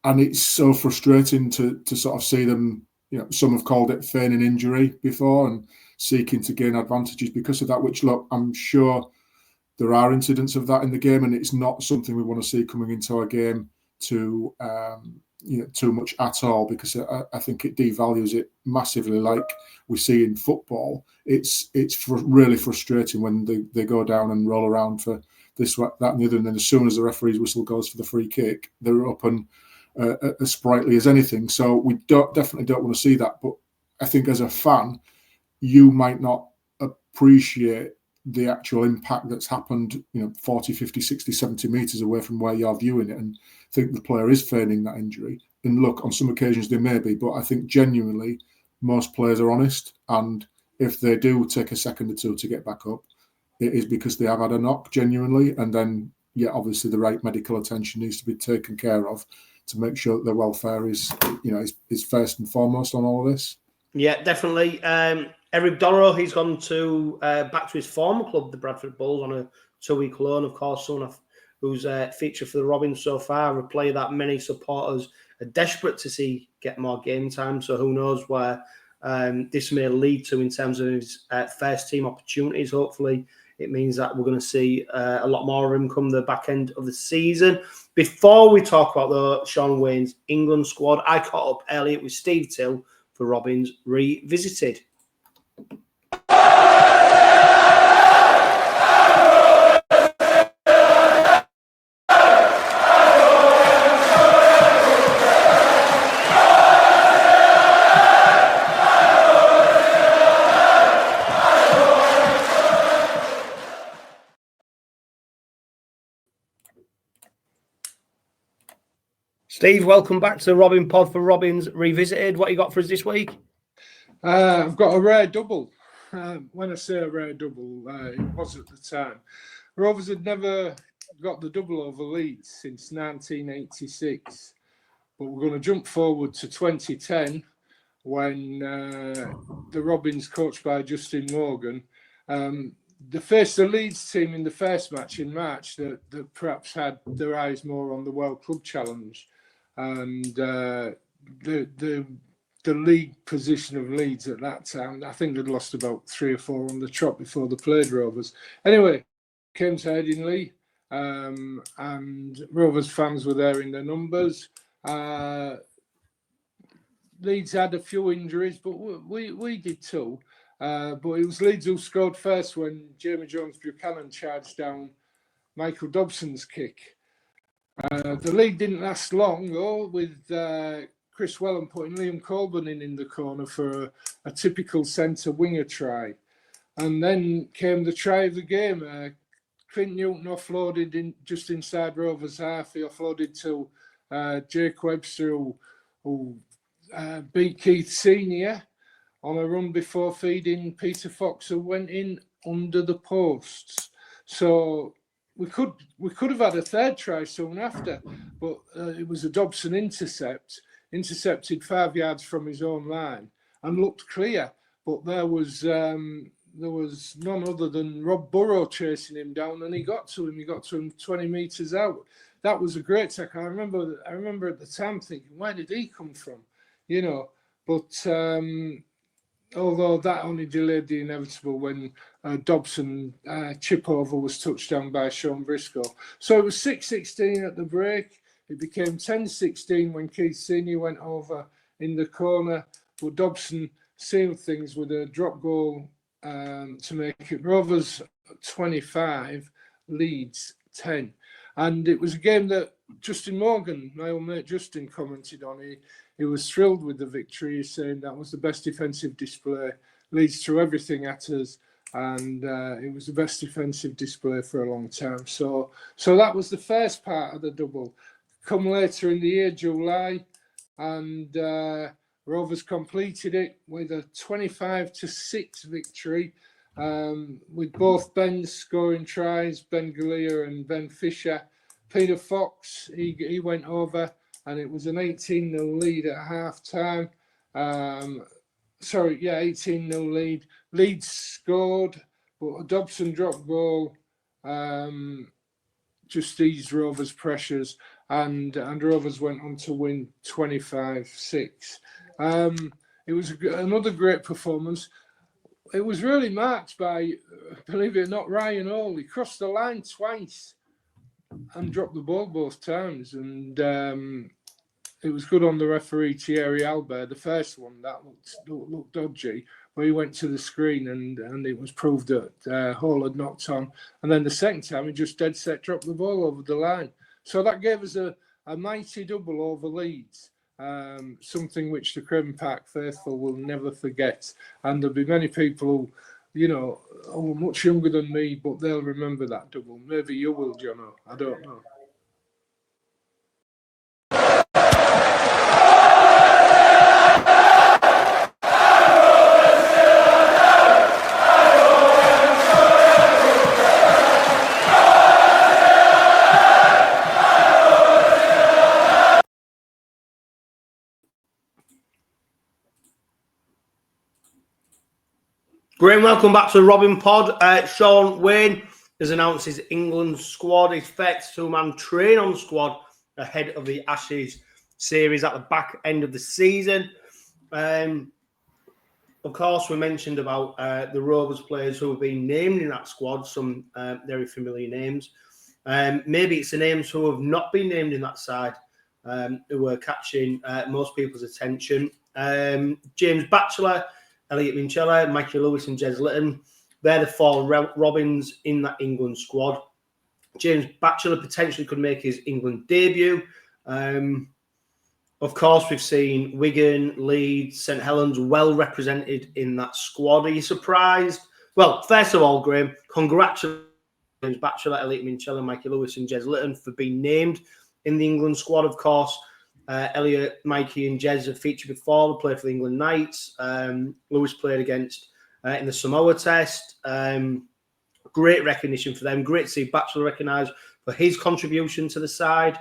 And it's so frustrating to sort of see them, some have called it feigning injury before and seeking to gain advantages because of that, which, look, I'm sure there are incidents of that in the game, and it's not something we want to see coming into our game too much at all, because I think it devalues it massively. Like we see in football, it's really frustrating when they go down and roll around for this, that, and the other, and then as soon as the referee's whistle goes for the free kick, they're up and as sprightly as anything. So we definitely don't want to see that. But I think as a fan, you might not appreciate the actual impact that's happened, 40, 50, 60, 70 metres away from where you're viewing it, and think the player is feigning that injury. And look, on some occasions they may be, but I think genuinely most players are honest. And if they do take a second or two to get back up, it is because they have had a knock genuinely. And then, obviously the right medical attention needs to be taken care of to make sure that their welfare is first and foremost on all of this. Yeah, definitely. Eric Dorrow, he's gone to back to his former club, the Bradford Bulls, on a 2-week loan. Of course, someone who's featured for the Robins so far, a player that many supporters are desperate to see get more game time. So who knows where this may lead to in terms of his first team opportunities. Hopefully, it means that we're going to see a lot more of him come the back end of the season. Before we talk about Shaun Wane's England squad, I caught up earlier with Steve Till for Robins Revisited. Steve, welcome back to the Robin Pod for Robins Revisited. What you got for us this week? I've got a rare double. When I say a rare double, it was at the time. Rovers had never got the double over Leeds since 1986. But we're going to jump forward to 2010 when the Robins, coached by Justin Morgan, they faced the Leeds team in the first match in March that perhaps had their eyes more on the World Club Challenge. And the league position of Leeds at that time, I think they'd lost about 3 or 4 on the trot before they played Rovers. Anyway, came to Headingley, and Rovers fans were there in their numbers. Leeds had a few injuries, but we did too. But it was Leeds who scored first when Jamie Jones-Buchanan charged down Michael Dobson's kick. The lead didn't last long, though, with Chris Wellham putting Liam Colburn in the corner for a typical centre winger try. And then came the try of the game. Clint Newton offloaded just inside Rovers' half. He offloaded to Jake Webster, who beat Keith Senior. on a run before feeding Peter Fox, who went in under the posts. So we could have had a third try soon after, but it was a Dobson intercepted 5 yards from his own line and looked clear, but there was none other than Rob Burrow chasing him down, and he got to him 20 metres out. That was a great tackle. I remember at the time thinking, where did he come from? You know, but although that only delayed the inevitable when Dobson chip over was touched down by Sean Briscoe. So it was 6-16 at the break. It became 10-16 when Keith Senior went over in the corner, but Dobson sealed things with a drop goal to make it Rovers 25, Leeds 10. And it was a game that Justin Morgan, my old mate Justin, commented on. He was thrilled with the victory, saying that was the best defensive display. Leeds threw everything at us, and it was the best defensive display for a long time. So that was the first part of the double. Come later in the year, July, and Rovers completed it with a 25-6 victory, with both Bens scoring tries, Ben Galea and Ben Fisher. Peter Fox, he went over, and it was an 18-0 lead at half-time. 18-0 lead. Leeds scored, but a Dobson drop goal just eased Rovers' pressures, and Rovers went on to win 25-6. It was another great performance. It was really marked by, believe it or not, Ryan Hall. He crossed the line twice and dropped the ball both times, and it was good on the referee 𝗀𝗲𝗋𝗆𝗆. The first one that looked dodgy, but he went to the screen and it was proved that Hall had knocked on. And then the second time, he just dead set dropped the ball over the line. So that gave us a mighty double over Leeds, something which the Craven Park faithful will never forget. And there'll be many people who, you know, are much younger than me, but they'll remember that double. Maybe you will, Jono. I don't know. Great, welcome back to the Robin Pod. Shaun Wane has announced his England squad, his first two-man train-on squad ahead of the Ashes series at the back end of the season. Of course, we mentioned about the Rovers players who have been named in that squad, some very familiar names. Maybe it's the names who have not been named in that side who are catching most people's attention. James Batchelor, Elliot Minchella, Michael Lewis and Jez Litton. They're the four Robins in that England squad. James Batchelor potentially could make his England debut. Of course, we've seen Wigan, Leeds, St Helens well represented in that squad. Are you surprised? Well, first of all, Graham, congratulations James Batchelor, Elliot Minchella, Michael Lewis and Jez Litton for being named in the England squad. Of course, Elliot, Mikey and Jez have featured before. They played for the England Knights. Lewis played against in the Samoa Test. Great recognition for them. Great to see Batchelor recognised for his contribution to the side.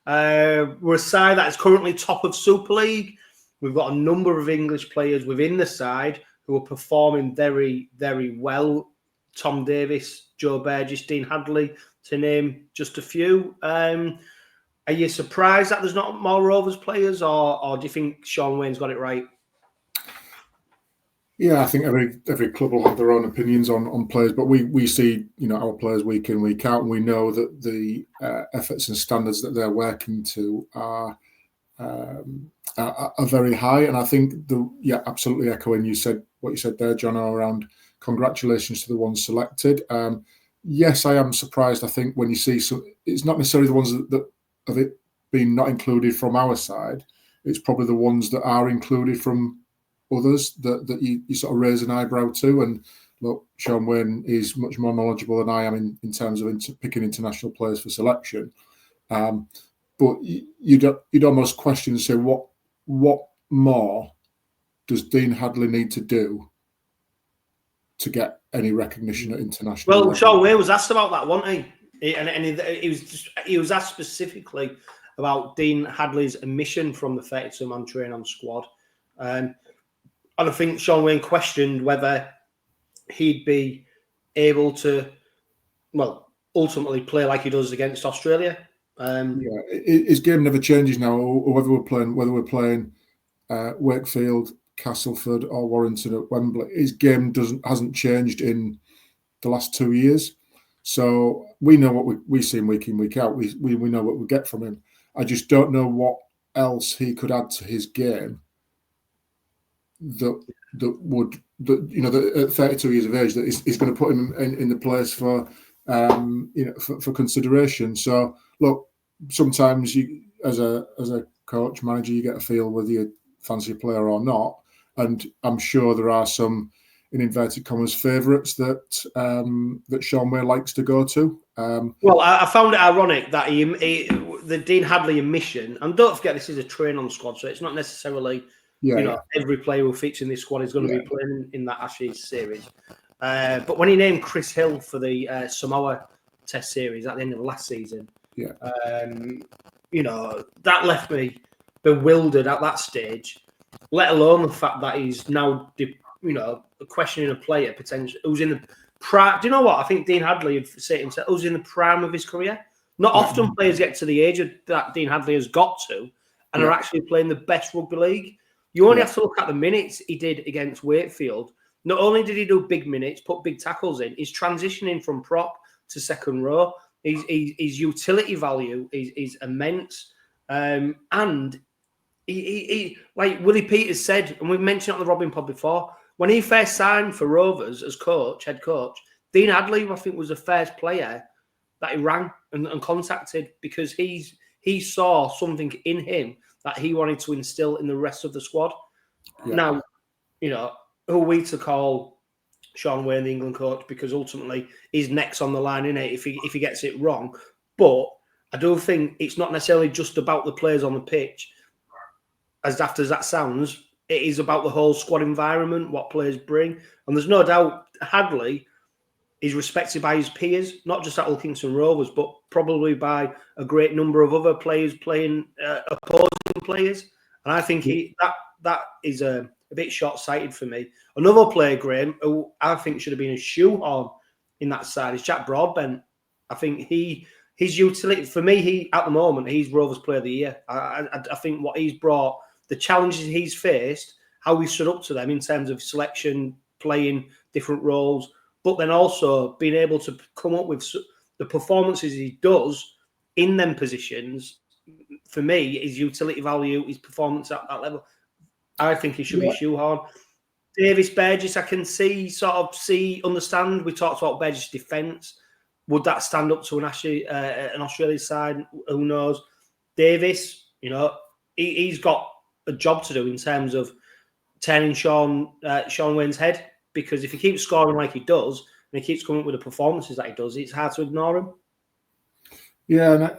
We're a side that is currently top of Super League. We've got a number of English players within the side who are performing very, very well. Tom Davis, Joe Burgess, Dean Hadley, to name just a few. Are you surprised that there's not more Rovers players, or do you think Shaun Wane's got it right? Yeah, I think every club will have their own opinions on players, but we see, you know, our players week in, week out, and we know that the efforts and standards that they're working to are very high. And I think absolutely echoing what you said there, John, around congratulations to the ones selected. Yes, I am surprised. I think when you see it's not necessarily the ones that of it being not included from our side. It's probably the ones that are included from others that you sort of raise an eyebrow to. And look, Shaun Wane is much more knowledgeable than I am in terms of picking international players for selection. But you'd almost question and say, what more does Dean Hadley need to do to get any recognition at international level? Well, Shaun Wane was asked about that, wasn't he? He was asked specifically about Dean Hadley's omission from the 32-man training squad. And I think Shaun Wane questioned whether he'd be able to, well, ultimately play like he does against Australia. His game never changes now, or whether we're playing Wakefield, Castleford, or Warrington at Wembley. His game hasn't changed in the last 2 years. So we know what we see him week in, week out. We know what we get from him. I just don't know what else he could add to his game that at 32 years of age that is going to put him in the place for consideration. So look, sometimes you as a coach manager, you get a feel whether you fancy a player or not, and I'm sure there are some, in inverted commas, favourites that Shaun Wane likes to go to. Well, I found it ironic that the Dean Hadley omission, and don't forget this is a train-on squad, so it's not necessarily every player who features in this squad is going to be playing in that Ashes series. But when he named Chris Hill for the Samoa Test series at the end of last season, that left me bewildered at that stage. Let alone the fact that he's now, questioning a player potentially who's in the prime. Do you know what? I think Dean Hadley would say to himself, who's in the prime of his career. Not often players get to the age that Dean Hadley has got to and are actually playing the best rugby league. You only have to look at the minutes he did against Wakefield. Not only did he do big minutes, put big tackles in, he's transitioning from prop to second row. His utility value is immense. And he like Willie Peters said, and we've mentioned it on the Robin Pod before, when he first signed for Rovers as head coach, Dean Hadley, I think, was the first player that he rang and contacted because he saw something in him that he wanted to instill in the rest of the squad. Yeah. Now, who are we to call Shaun Wane the England coach, because ultimately his neck's on the line, innit, if he gets it wrong. But I do think it's not necessarily just about the players on the pitch. As daft as that sounds, it is about the whole squad environment, what players bring. And there's no doubt Hadley is respected by his peers, not just at Hull Kingston Rovers, but probably by a great number of other players playing opposing players. And I think that is a bit short-sighted for me. Another player, Graham, who I think should have been a shoehorn in that side is Jack Broadbent. I think his utility, for me, at the moment, he's Rovers Player of the Year. I think what he's brought, the challenges he's faced, how he stood up to them in terms of selection, playing different roles, but then also being able to come up with the performances he does in them positions. For me, his utility value, his performance at that level, I think he should be shoehorned. Davis Burgess, I can understand. We talked about Burgess' defence. Would that stand up to an Australian side? Who knows? Davis, he's got a job to do in terms of turning Shaun Wane's head, because if he keeps scoring like he does and he keeps coming up with the performances that he does, it's hard to ignore him. Yeah, and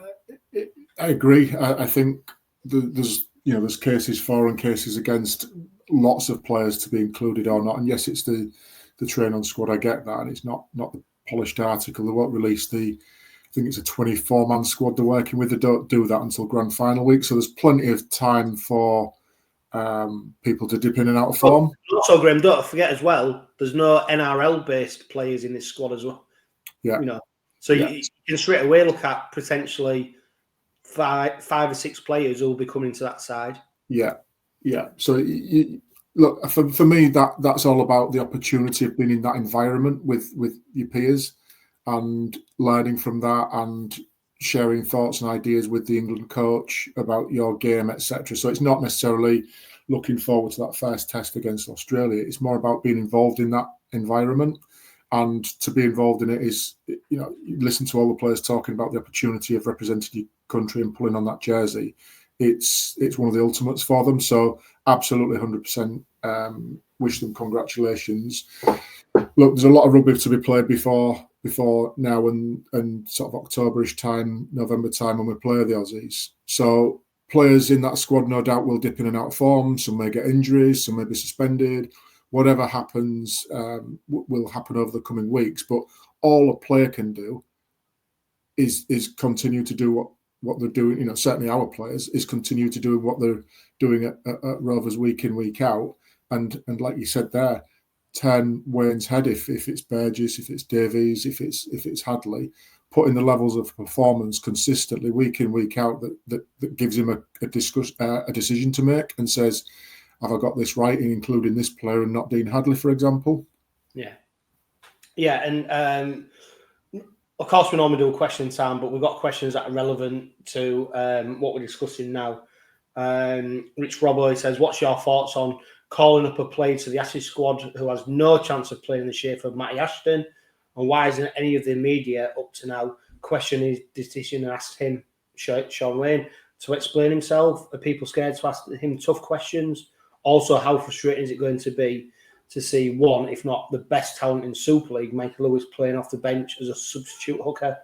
I agree. I think there's cases for and cases against lots of players to be included or not. And yes, it's the train-on squad. I get that, and it's not the polished article. They won't release I think it's a 24-man squad they're working with. They don't do that until grand final week. So there's plenty of time for people to dip in and out of form. Also, Graham, don't forget as well, there's no NRL-based players in this squad as well. Yeah. So you can straight away look at potentially five or six players who will be coming to that side. Yeah. So look, for me, that's all about the opportunity of being in that environment with your peers and learning from that and sharing thoughts and ideas with the England coach about your game, etc. So it's not necessarily looking forward to that first test against Australia. It's more about being involved in that environment. And to be involved in it is, you listen to all the players talking about the opportunity of representing your country and pulling on that jersey. It's one of the ultimates for them. So absolutely 100% wish them congratulations. Look, there's a lot of rugby to be played before now and sort of October-ish time, November time when we play the Aussies. So players in that squad, no doubt, will dip in and out of form. Some may get injuries, some may be suspended. Whatever happens will happen over the coming weeks. But all a player can do is continue to do what they're doing. You know, certainly our players is continue to do what they're doing at Rovers week in, week out. And like you said there, turn Wane's head if it's Burgess, if it's Davies, if it's Hadley, putting the levels of performance consistently week in, week out that gives him a decision to make and says, have I got this right in including this player and not Dean Hadley, for example? Yeah. Yeah, and of course we normally do a question time, but we've got questions that are relevant to what we're discussing now. Rich Robbo says, what's your thoughts on calling up a player to the Ashes squad who has no chance of playing in the shape of Matty Ashton? And why isn't any of the media up to now questioning his decision and asked him, Shaun Wane, to explain himself? Are people scared to ask him tough questions? Also, how frustrating is it going to be to see one, if not the best talent in Super League, Michael Lewis, playing off the bench as a substitute hooker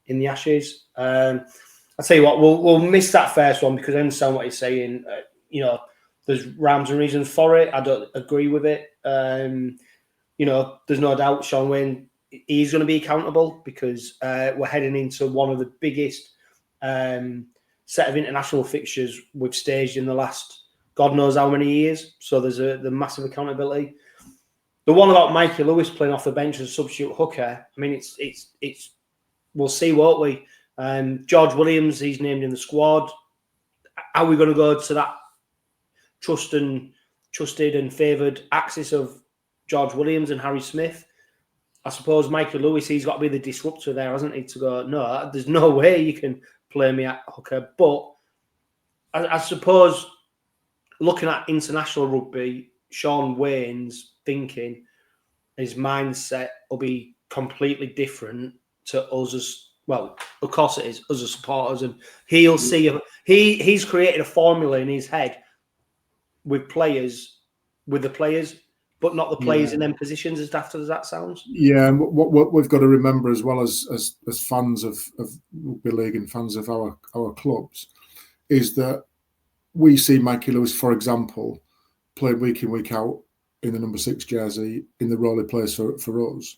in the Ashes? I'll tell you what, we'll miss that first one because I understand what he's saying. You know, there's rhymes and reasons for it. I don't agree with it. You know, there's no doubt Shaun Wane, he's going to be accountable because we're heading into one of the biggest set of international fixtures we've staged in the last God knows how many years. So there's the massive accountability. The one about Mikey Lewis playing off the bench as a substitute hooker, I mean, it's we'll see, won't we? George Williams, he's named in the squad. Are we going to go to that trusted and favoured axis of George Williams and Harry Smith? I suppose Michael Lewis, he's got to be the disruptor there, hasn't he? To go, no, there's no way you can play me at hooker. But I suppose looking at international rugby, Shaun Wane's thinking, his mindset will be completely different to us as well. Of course, it is us as supporters, and he'll see. He's created a formula in his head with the players, but not the players in them positions. As daft as that sounds. Yeah, and what we've got to remember as well as fans of rugby league and fans of our clubs is that we see Mikey Lewis, for example, playing week in, week out in the number 6 jersey in the role he plays for us.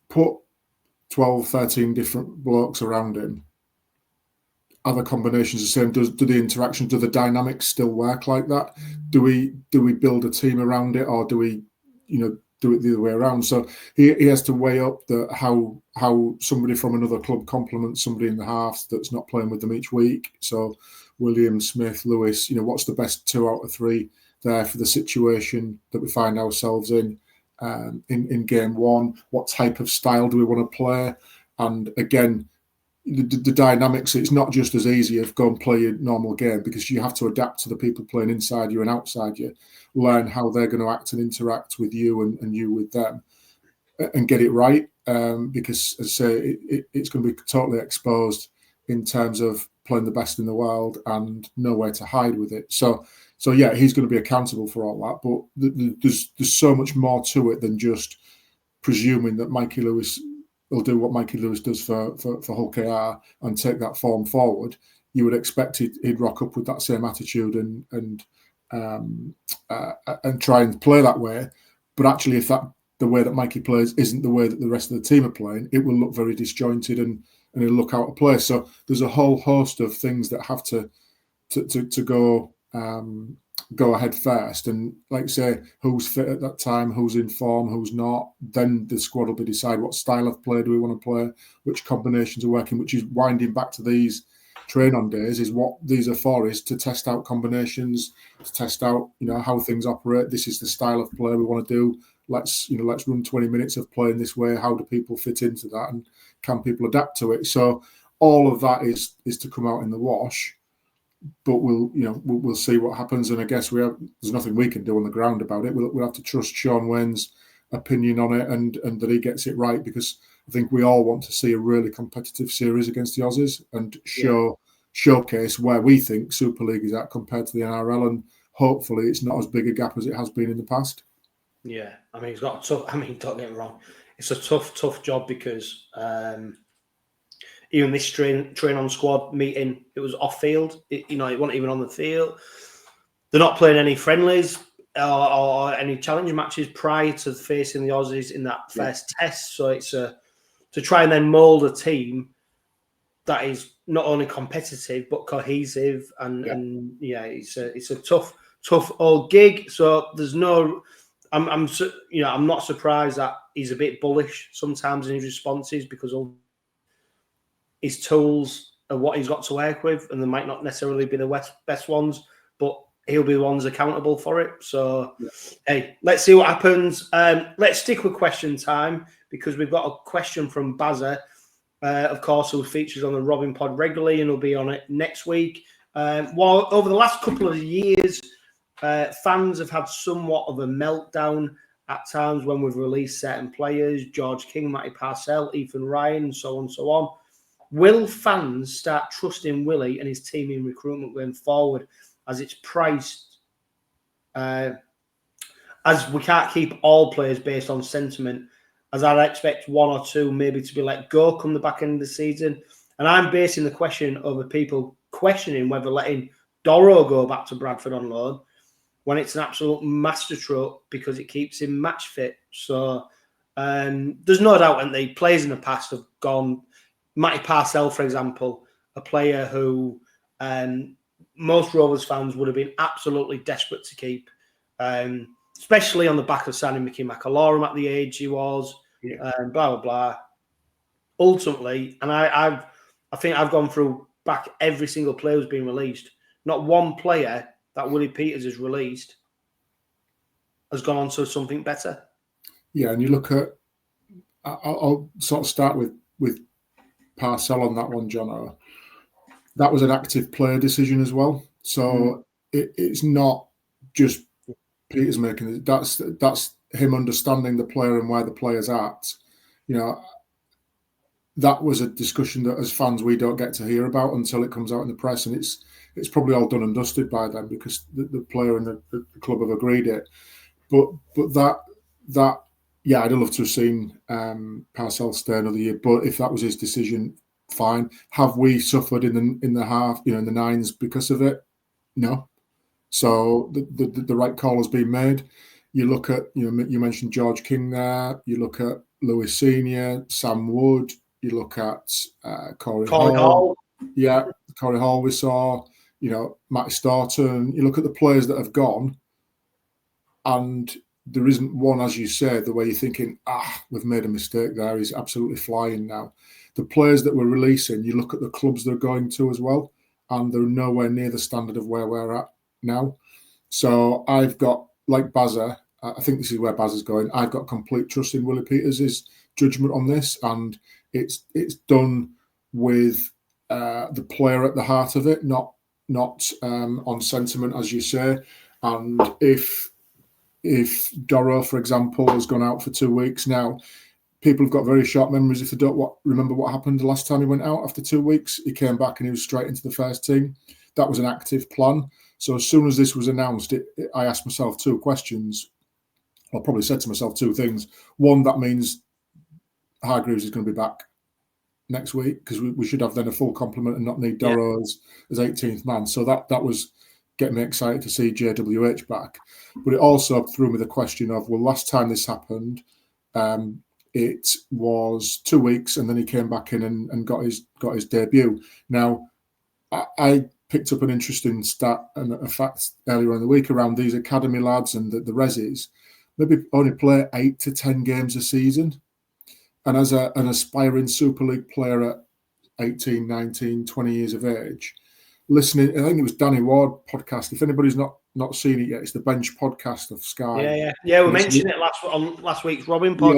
Put 12, 13 different blokes around him. Are the combinations the same? Do the interactions, do the dynamics still work like that? Do we build a team around it, or do we, do it the other way around? So he has to weigh up how somebody from another club complements somebody in the halves that's not playing with them each week. So Williams, Smith, Lewis, what's the best 2 out of 3 there for the situation that we find ourselves in game one? What type of style do we want to play? And again, the dynamics, it's not just as easy as go and play your normal game, because you have to adapt to the people playing inside you and outside you, learn how they're going to act and interact with you and you with them, and get it right. Because, as I say, it's going to be totally exposed in terms of playing the best in the world and nowhere to hide with it. So yeah, he's going to be accountable for all that. But there's so much more to it than just presuming that Mikey Lewis will do what Mikey Lewis does for Hull KR and take that form forward. You would expect he'd rock up with that same attitude and try and play that way. But actually, if the way that Mikey plays isn't the way that the rest of the team are playing, it will look very disjointed and it'll look out of place. So there's a whole host of things that have to go ahead first, and like I say, who's fit at that time, who's in form, who's not. Then the squad will be decide what style of play do we want to play, which combinations are working, which is winding back to these train-on days, is what these are for, is to test out combinations, to test out how things operate. This is the style of play we want to do. Let's run 20 minutes of playing this way. How do people fit into that, and can people adapt to it? So all of that is to come out in the wash. But we'll see what happens, and I guess there's nothing we can do on the ground about it. We'll have to trust Shaun Wane's opinion on it, and that he gets it right, because I think we all want to see a really competitive series against the Aussies and showcase where we think Super League is at compared to the NRL, and hopefully it's not as big a gap as it has been in the past. Yeah, I mean, it's got a tough. I mean, don't get me wrong, it's a tough job because even this train on squad meeting, it was off field. It wasn't even on the field. They're not playing any friendlies or any challenge matches prior to facing the Aussies in that first test. So it's to try and then mould a team that is not only competitive but cohesive, and it's a tough old gig. So there's no, I'm not surprised that he's a bit bullish sometimes in his responses, because his tools are what he's got to work with, and they might not necessarily be the best ones, but he'll be the ones accountable for it. So, hey, let's see what happens. Let's stick with question time, because we've got a question from 𝗲𝗲𝗲, of course, who features on the Robin Pod regularly and will be on it next week. While over the last couple of years, fans have had somewhat of a meltdown at times when we've released certain players, George King, 𝗪𝗂𝗧𝗏, Ethan Ryan, and so on and so on. Will fans start trusting Willie and his team in recruitment going forward, as it's priced, as we can't keep all players based on sentiment, as I'd expect one or two maybe to be let go come the back end of the season? And I'm basing the question over people questioning whether letting Doro go back to Bradford on loan, when it's an absolute masterstroke because it keeps him match fit. So there's no doubt that the players in the past have gone. 𝗪𝗂𝗧𝗏, for example, a player who most Rovers fans would have been absolutely desperate to keep, especially on the back of signing Mickey McAlorum at the age he was, blah, blah, blah. Ultimately, and I think I've gone through back every single player who's been released. Not one player that Willie Peters has released has gone on to something better. Yeah, and you look at, I'll sort of start with 𝗪𝗂𝗧𝗏 on that one, Jono. That was an active player decision as well. So it's not just Peters making it. That's him understanding the player and where the player's at. That was a discussion that as fans we don't get to hear about until it comes out in the press, and it's probably all done and dusted by then, because the player and the club have agreed it. But that I'd love to have seen 𝗪𝗂𝗧𝗏 stay another year. But if that was his decision, fine. Have we suffered in the half, in the nines because of it? No. So the right call has been made. You look at, you mentioned George King there. You look at Lewis Senior, Sam Wood. You look at Corey Hall. Yeah, Corey Hall we saw. Matty Staunton. You look at the players that have gone, and there isn't one, as you say, the way you're thinking, we've made a mistake there. He's absolutely flying now. The players that we're releasing, you look at the clubs they're going to as well, and they're nowhere near the standard of where we're at now. So I've got, like 𝗲𝗲𝗲, I think this is where 𝗲𝗲𝗲's going. I've got complete trust in Willie Peters' judgment on this, and it's done with the player at the heart of it, not on sentiment, as you say. And if Doro, for example, has gone out for 2 weeks now, people have got very short memories if they don't remember what happened the last time he went out after 2 weeks. He came back and he was straight into the first team. That was an active plan. So as soon as this was announced, I asked myself two questions. I probably said to myself two things. One, that means Hargreaves is going to be back next week, because we should have then a full complement and not need Doro as 18th man. So that was getting me excited to see JWH back. But it also threw me the question of, well, last time this happened, it was 2 weeks, and then he came back in and got his debut. Now, I picked up an interesting stat and a fact earlier in the week around these academy lads and the resis. Maybe only play 8 to 10 games a season. And as an aspiring Super League player at 18, 19, 20 years of age, listening, I think it was Danny Ward podcast. If anybody's not seen it yet, it's the Bench podcast of Sky. Yeah. We mentioned it last week's Robin pod.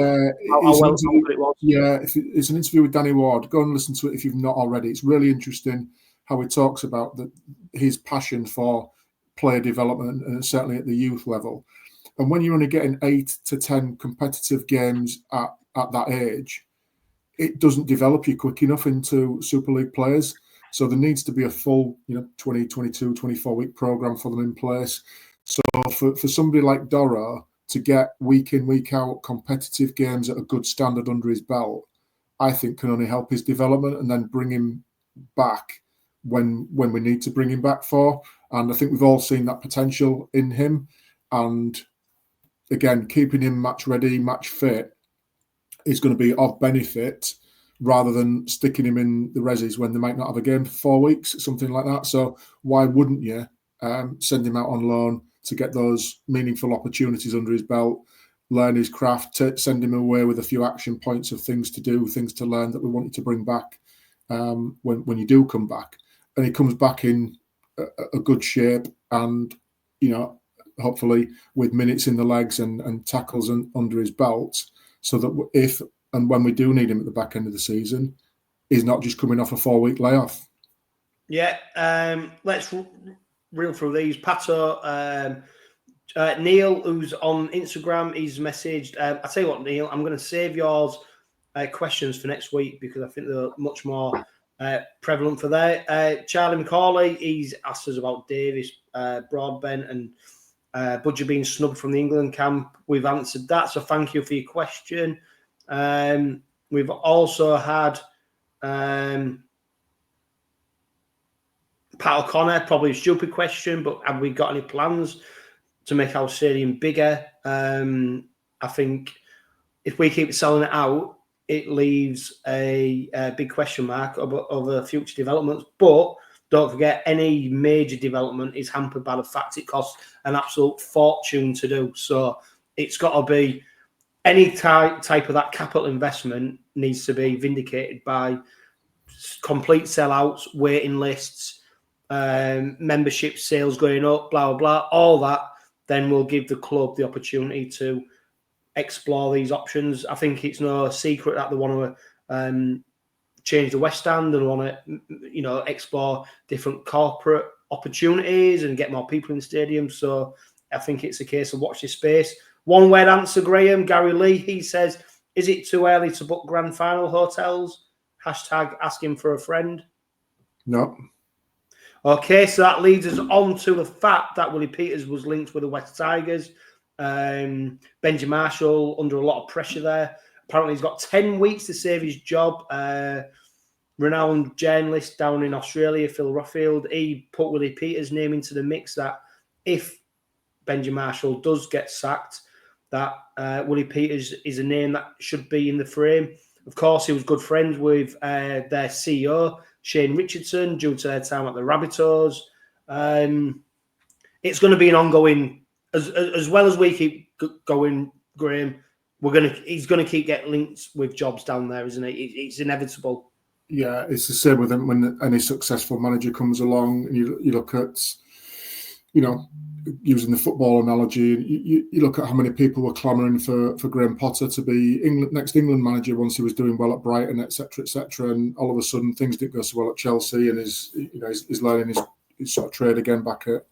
It's an interview with Danny Ward. Go and listen to it if you've not already. It's really interesting how he talks about his passion for player development, and certainly at the youth level. And when you're only getting 8 to 10 competitive games at that age, it doesn't develop you quick enough into Super League players. So there needs to be a full, 20, 22, 24-week program for them in place. So for somebody like Doro to get week in, week out competitive games at a good standard under his belt, I think can only help his development, and then bring him back when we need to bring him back for. And I think we've all seen that potential in him. And again, keeping him match ready, match fit is going to be of benefit, rather than sticking him in the resis when they might not have a game for 4 weeks, something like that. So why wouldn't you send him out on loan to get those meaningful opportunities under his belt, learn his craft, send him away with a few action points of things to do, things to learn that we want you to bring back when you do come back. And he comes back in a good shape, and, you know, hopefully with minutes in the legs and tackles under his belt, so that if and when we do need him at the back end of the season, he's not just coming off a 4-week layoff. Yeah, let's reel through these. Pato, Neil, who's on Instagram, he's messaged. I tell you what, Neil, I'm going to save yours questions for next week, because I think they're much more prevalent for there. Charlie Macaulay, he's asked us about Davis, Broadbent, and Budger being snubbed from the England camp. We've answered that, so thank you for your question. We've also had Pat O'Connor, probably a stupid question, but have we got any plans to make our stadium bigger? I think if we keep selling it out, it leaves a big question mark over future developments. But don't forget, any major development is hampered by the fact it costs an absolute fortune to do. So it's got to be, any type of that capital investment needs to be vindicated by complete sellouts, waiting lists, membership sales going up, blah, blah, blah, all that. Then we'll give the club the opportunity to explore these options. I think it's no secret that they want to change the West Stand and want to, you know, explore different corporate opportunities and get more people in the stadium. So I think it's a case of watch this space. One word answer, Graham. Gary Lee, he says, is it too early to book grand final hotels? Hashtag asking for a friend. No. Okay, so that leads us on to the fact that Willie Peters was linked with the West Tigers. Benji Marshall under a lot of pressure there. Apparently he's got 10 weeks to save his job. Renowned journalist down in Australia, Phil Ruffield, he put Willie Peters' name into the mix that if Benji Marshall does get sacked, that Willie Peters is a name that should be in the frame. Of course, he was good friends with their CEO, Shane Richardson, due to their time at the Rabbitohs. It's going to be an ongoing, as well as we keep going, Graham, he's going to keep getting linked with jobs down there, isn't it? It's inevitable. Yeah, it's the same with him when any successful manager comes along, and you look at, you know, using the football analogy, you look at how many people were clamouring for Graham Potter to be next England manager once he was doing well at Brighton, etc., and all of a sudden things didn't go so well at Chelsea, and he's learning his sort of trade again back at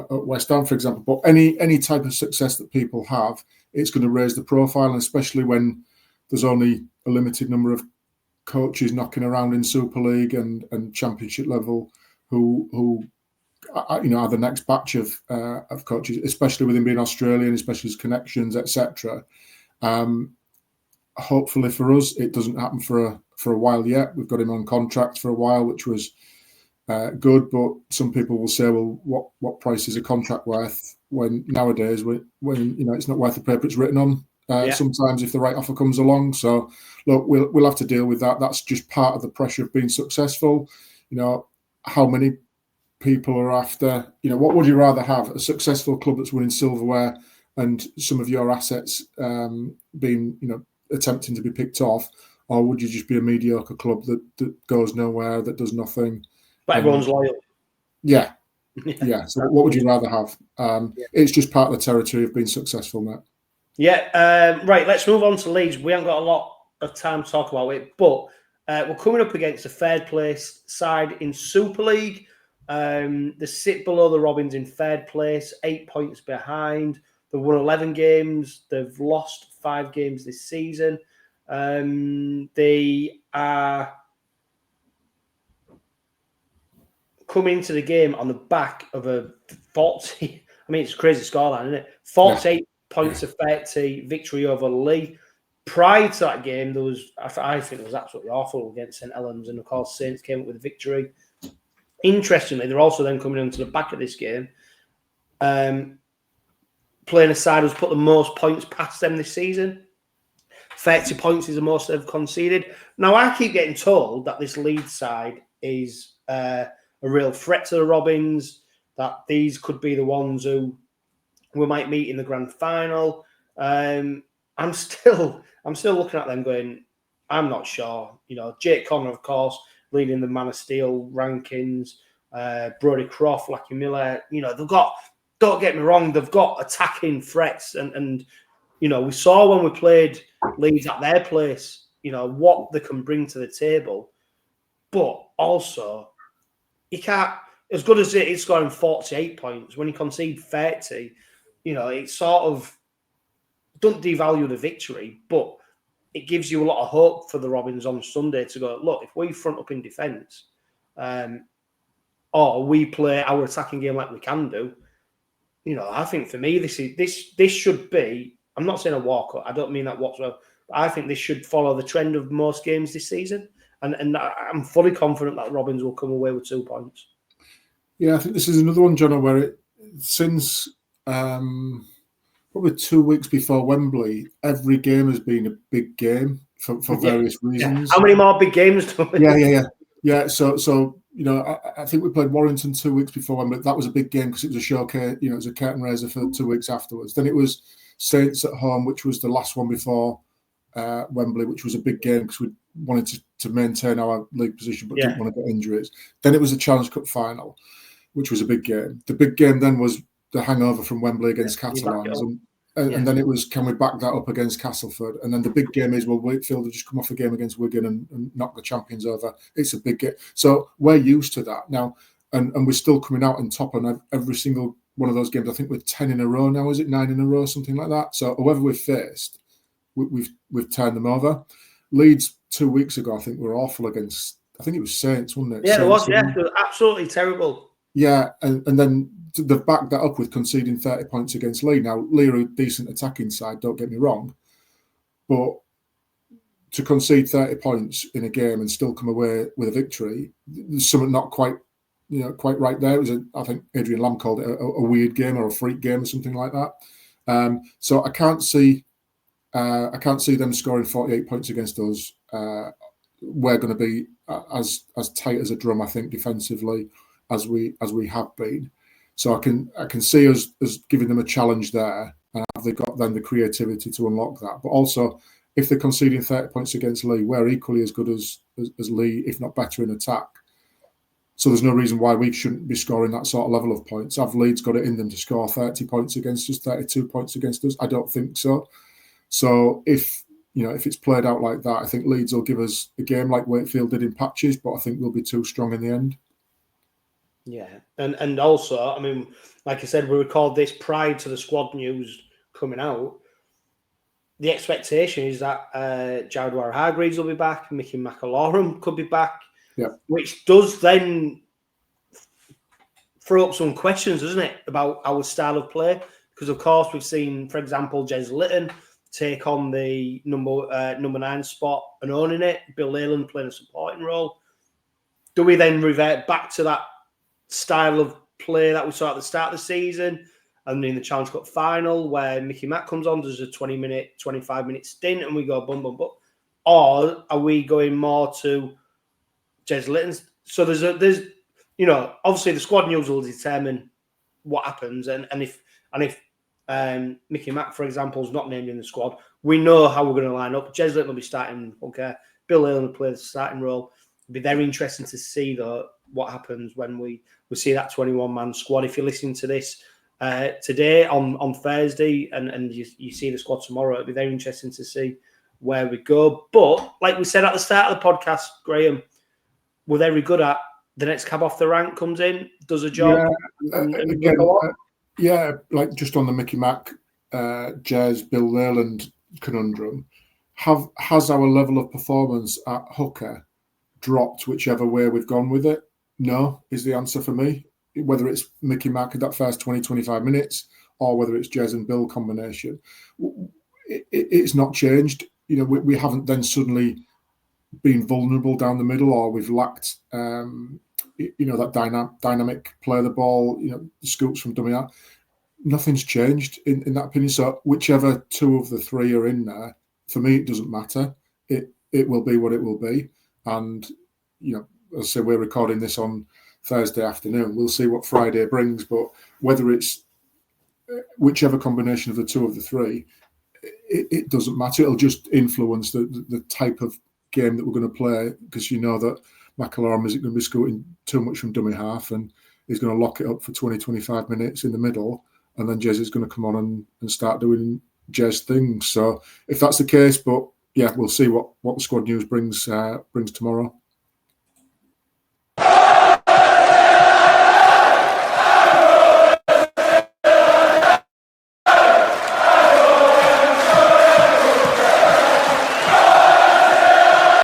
West Ham, for example. But any type of success that people have, it's going to raise the profile, and especially when there's only a limited number of coaches knocking around in Super League and Championship level who are the next batch of coaches, especially with him being Australian, especially his connections, etc. Hopefully for us, it doesn't happen for a while yet. We've got him on contract for a while, which was good, but some people will say, well, what price is a contract worth when nowadays when it's not worth the paper it's written on. Sometimes if the right offer comes along. So look, we'll have to deal with that. That's just part of the pressure of being successful. You know, how many people are after, what would you rather have? A successful club that's winning silverware and some of your assets being, attempting to be picked off, or would you just be a mediocre club that goes nowhere, that does nothing? But everyone's loyal. Yeah. Yeah. So what would you rather have? It's just part of the territory of being successful, Matt. Yeah. Right. Let's move on to Leeds. We haven't got a lot of time to talk about it, but we're coming up against a third place side in Super League. They sit below the Robins in third place, 8 points behind. They've won 11 games. They've lost 5 games this season. They are coming into the game on the back of a 40. I mean, it's a crazy scoreline, isn't it? 48 points of 30 victory over Lee. prior to that game, I think it was absolutely awful against St Helens, and of course Saints came up with a victory. Interestingly, they're also then coming into the back of this game, playing a side who's put the most points past them this season. 30 points is the most they've conceded. Now, I keep getting told that this Leeds side is a real threat to the Robins, that these could be the ones who we might meet in the grand final. I'm still looking at them going, I'm not sure. You know, Jake Connor, of course, leading the Man of Steel rankings. Brodie Croft, Lucky Miller. You know, they've got. Don't get me wrong, they've got attacking threats, and you know, we saw when we played Leeds at their place, you know, what they can bring to the table. But also, you can't, as good as it is scoring 48 points, when you concede 30, you know, it sort of don't devalue the victory, but it gives you a lot of hope for the Robins on Sunday to go, look, if we front up in defence, or we play our attacking game like we can do, you know, I think for me, this should be, I'm not saying a walkout, I don't mean that whatsoever, but I think this should follow the trend of most games this season. And I'm fully confident that Robins will come away with 2 points. Yeah, I think this is another one, John, where since probably 2 weeks before Wembley, every game has been a big game for various reasons. How many more big games do we? Yeah. So you know, I think we played Warrington 2 weeks before Wembley. That was a big game because it was a showcase. You know, it was a curtain raiser for 2 weeks afterwards. Then it was Saints at home, which was the last one before Wembley, which was a big game because we wanted to maintain our league position but didn't want to get injuries. Then it was the Challenge Cup final, which was a big game. The big game then was the hangover from Wembley against Catalans. And then it was, can we back that up against Castleford? And then the big game is, well, Wakefield have just come off a game against Wigan and knocked the champions over. It's a big game. So we're used to that now. And we're still coming out on top on every single one of those games. I think we're 10 in a row now. Is it 9 in a row? Something like that. So whoever we've faced, we've turned them over. Leeds 2 weeks ago, I think, were awful against, I think it was Saints, wasn't it? Yeah, Saints, it was. Yeah, it was absolutely terrible. Yeah, and then they've backed that up with conceding 30 points against Lee. Now, Lee are a decent attacking side, don't get me wrong, but to concede 30 points in a game and still come away with a victory, there's something not quite right there. It was I think Adrian Lamb called it a weird game or a freak game or something like that. So I can't see them scoring 48 points against us. We're going to be as tight as a drum, I think, defensively as we have been. So I can see us as giving them a challenge there, and have they got then the creativity to unlock that? But also, if they're conceding 30 points against Lee, we're equally as good as Lee, if not better in attack. So there's no reason why we shouldn't be scoring that sort of level of points. Have Leeds got it in them to score 30 points against us, 32 points against us? I don't think so. So if it's played out like that, I think Leeds will give us a game like Wakefield did in patches, but I think we'll be too strong in the end. Yeah, and also, I mean, like I said, we record this prior to the squad news coming out. The expectation is that Jared Warner-Hargreaves will be back, Mickey McAlorum could be back, which does then throw up some questions, doesn't it, about our style of play? Because, of course, we've seen, for example, Jez Litton take on the number 9 spot and owning it, Bill Leyland playing a supporting role. Do we then revert back to that style of play that we saw at the start of the season and in the Challenge Cup final where Mickey Mack comes on, does a 20-minute, 25-minute stint and we go bum, bum, bum? Or are we going more to Jez Litton's? So there's obviously the squad news will determine what happens, and if Mickey Mack, for example, is not named in the squad, we know how we're going to line up. Jez Litton will be starting, okay. Bill Leyland will play the starting role. It'll be very interesting to see, though, what happens when we see that 21-man squad. If you're listening to this today on Thursday and you see the squad tomorrow, it'll be very interesting to see where we go. But like we said at the start of the podcast, Graham, we're very good at the next cab off the rank comes in, does a job. Like just on the Mickey Mack, Jez, Bill Leyland conundrum, has our level of performance at hooker dropped whichever way we've gone with it? No, is the answer for me. Whether it's Mickey Mack in that first 20-25 minutes or whether it's Jez and Bill combination, it's not changed. we haven't then suddenly been vulnerable down the middle, or we've lacked that dynamic play of the ball, the scoops from dummy out. Nothing's changed in that opinion. So whichever two of the three are in there, for me, it doesn't matter. It will be what it will be. And, as I say, we're recording this on Thursday afternoon. We'll see what Friday brings. But whether it's whichever combination of the two of the three, it doesn't matter. It'll just influence the type of game that we're going to play, because that McIlroy isn't going to be scooting too much from dummy half, and he's going to lock it up for 20-25 minutes in the middle, and then Jez is going to come on and start doing Jez things. So if that's the case, but yeah, we'll see what the squad news brings tomorrow.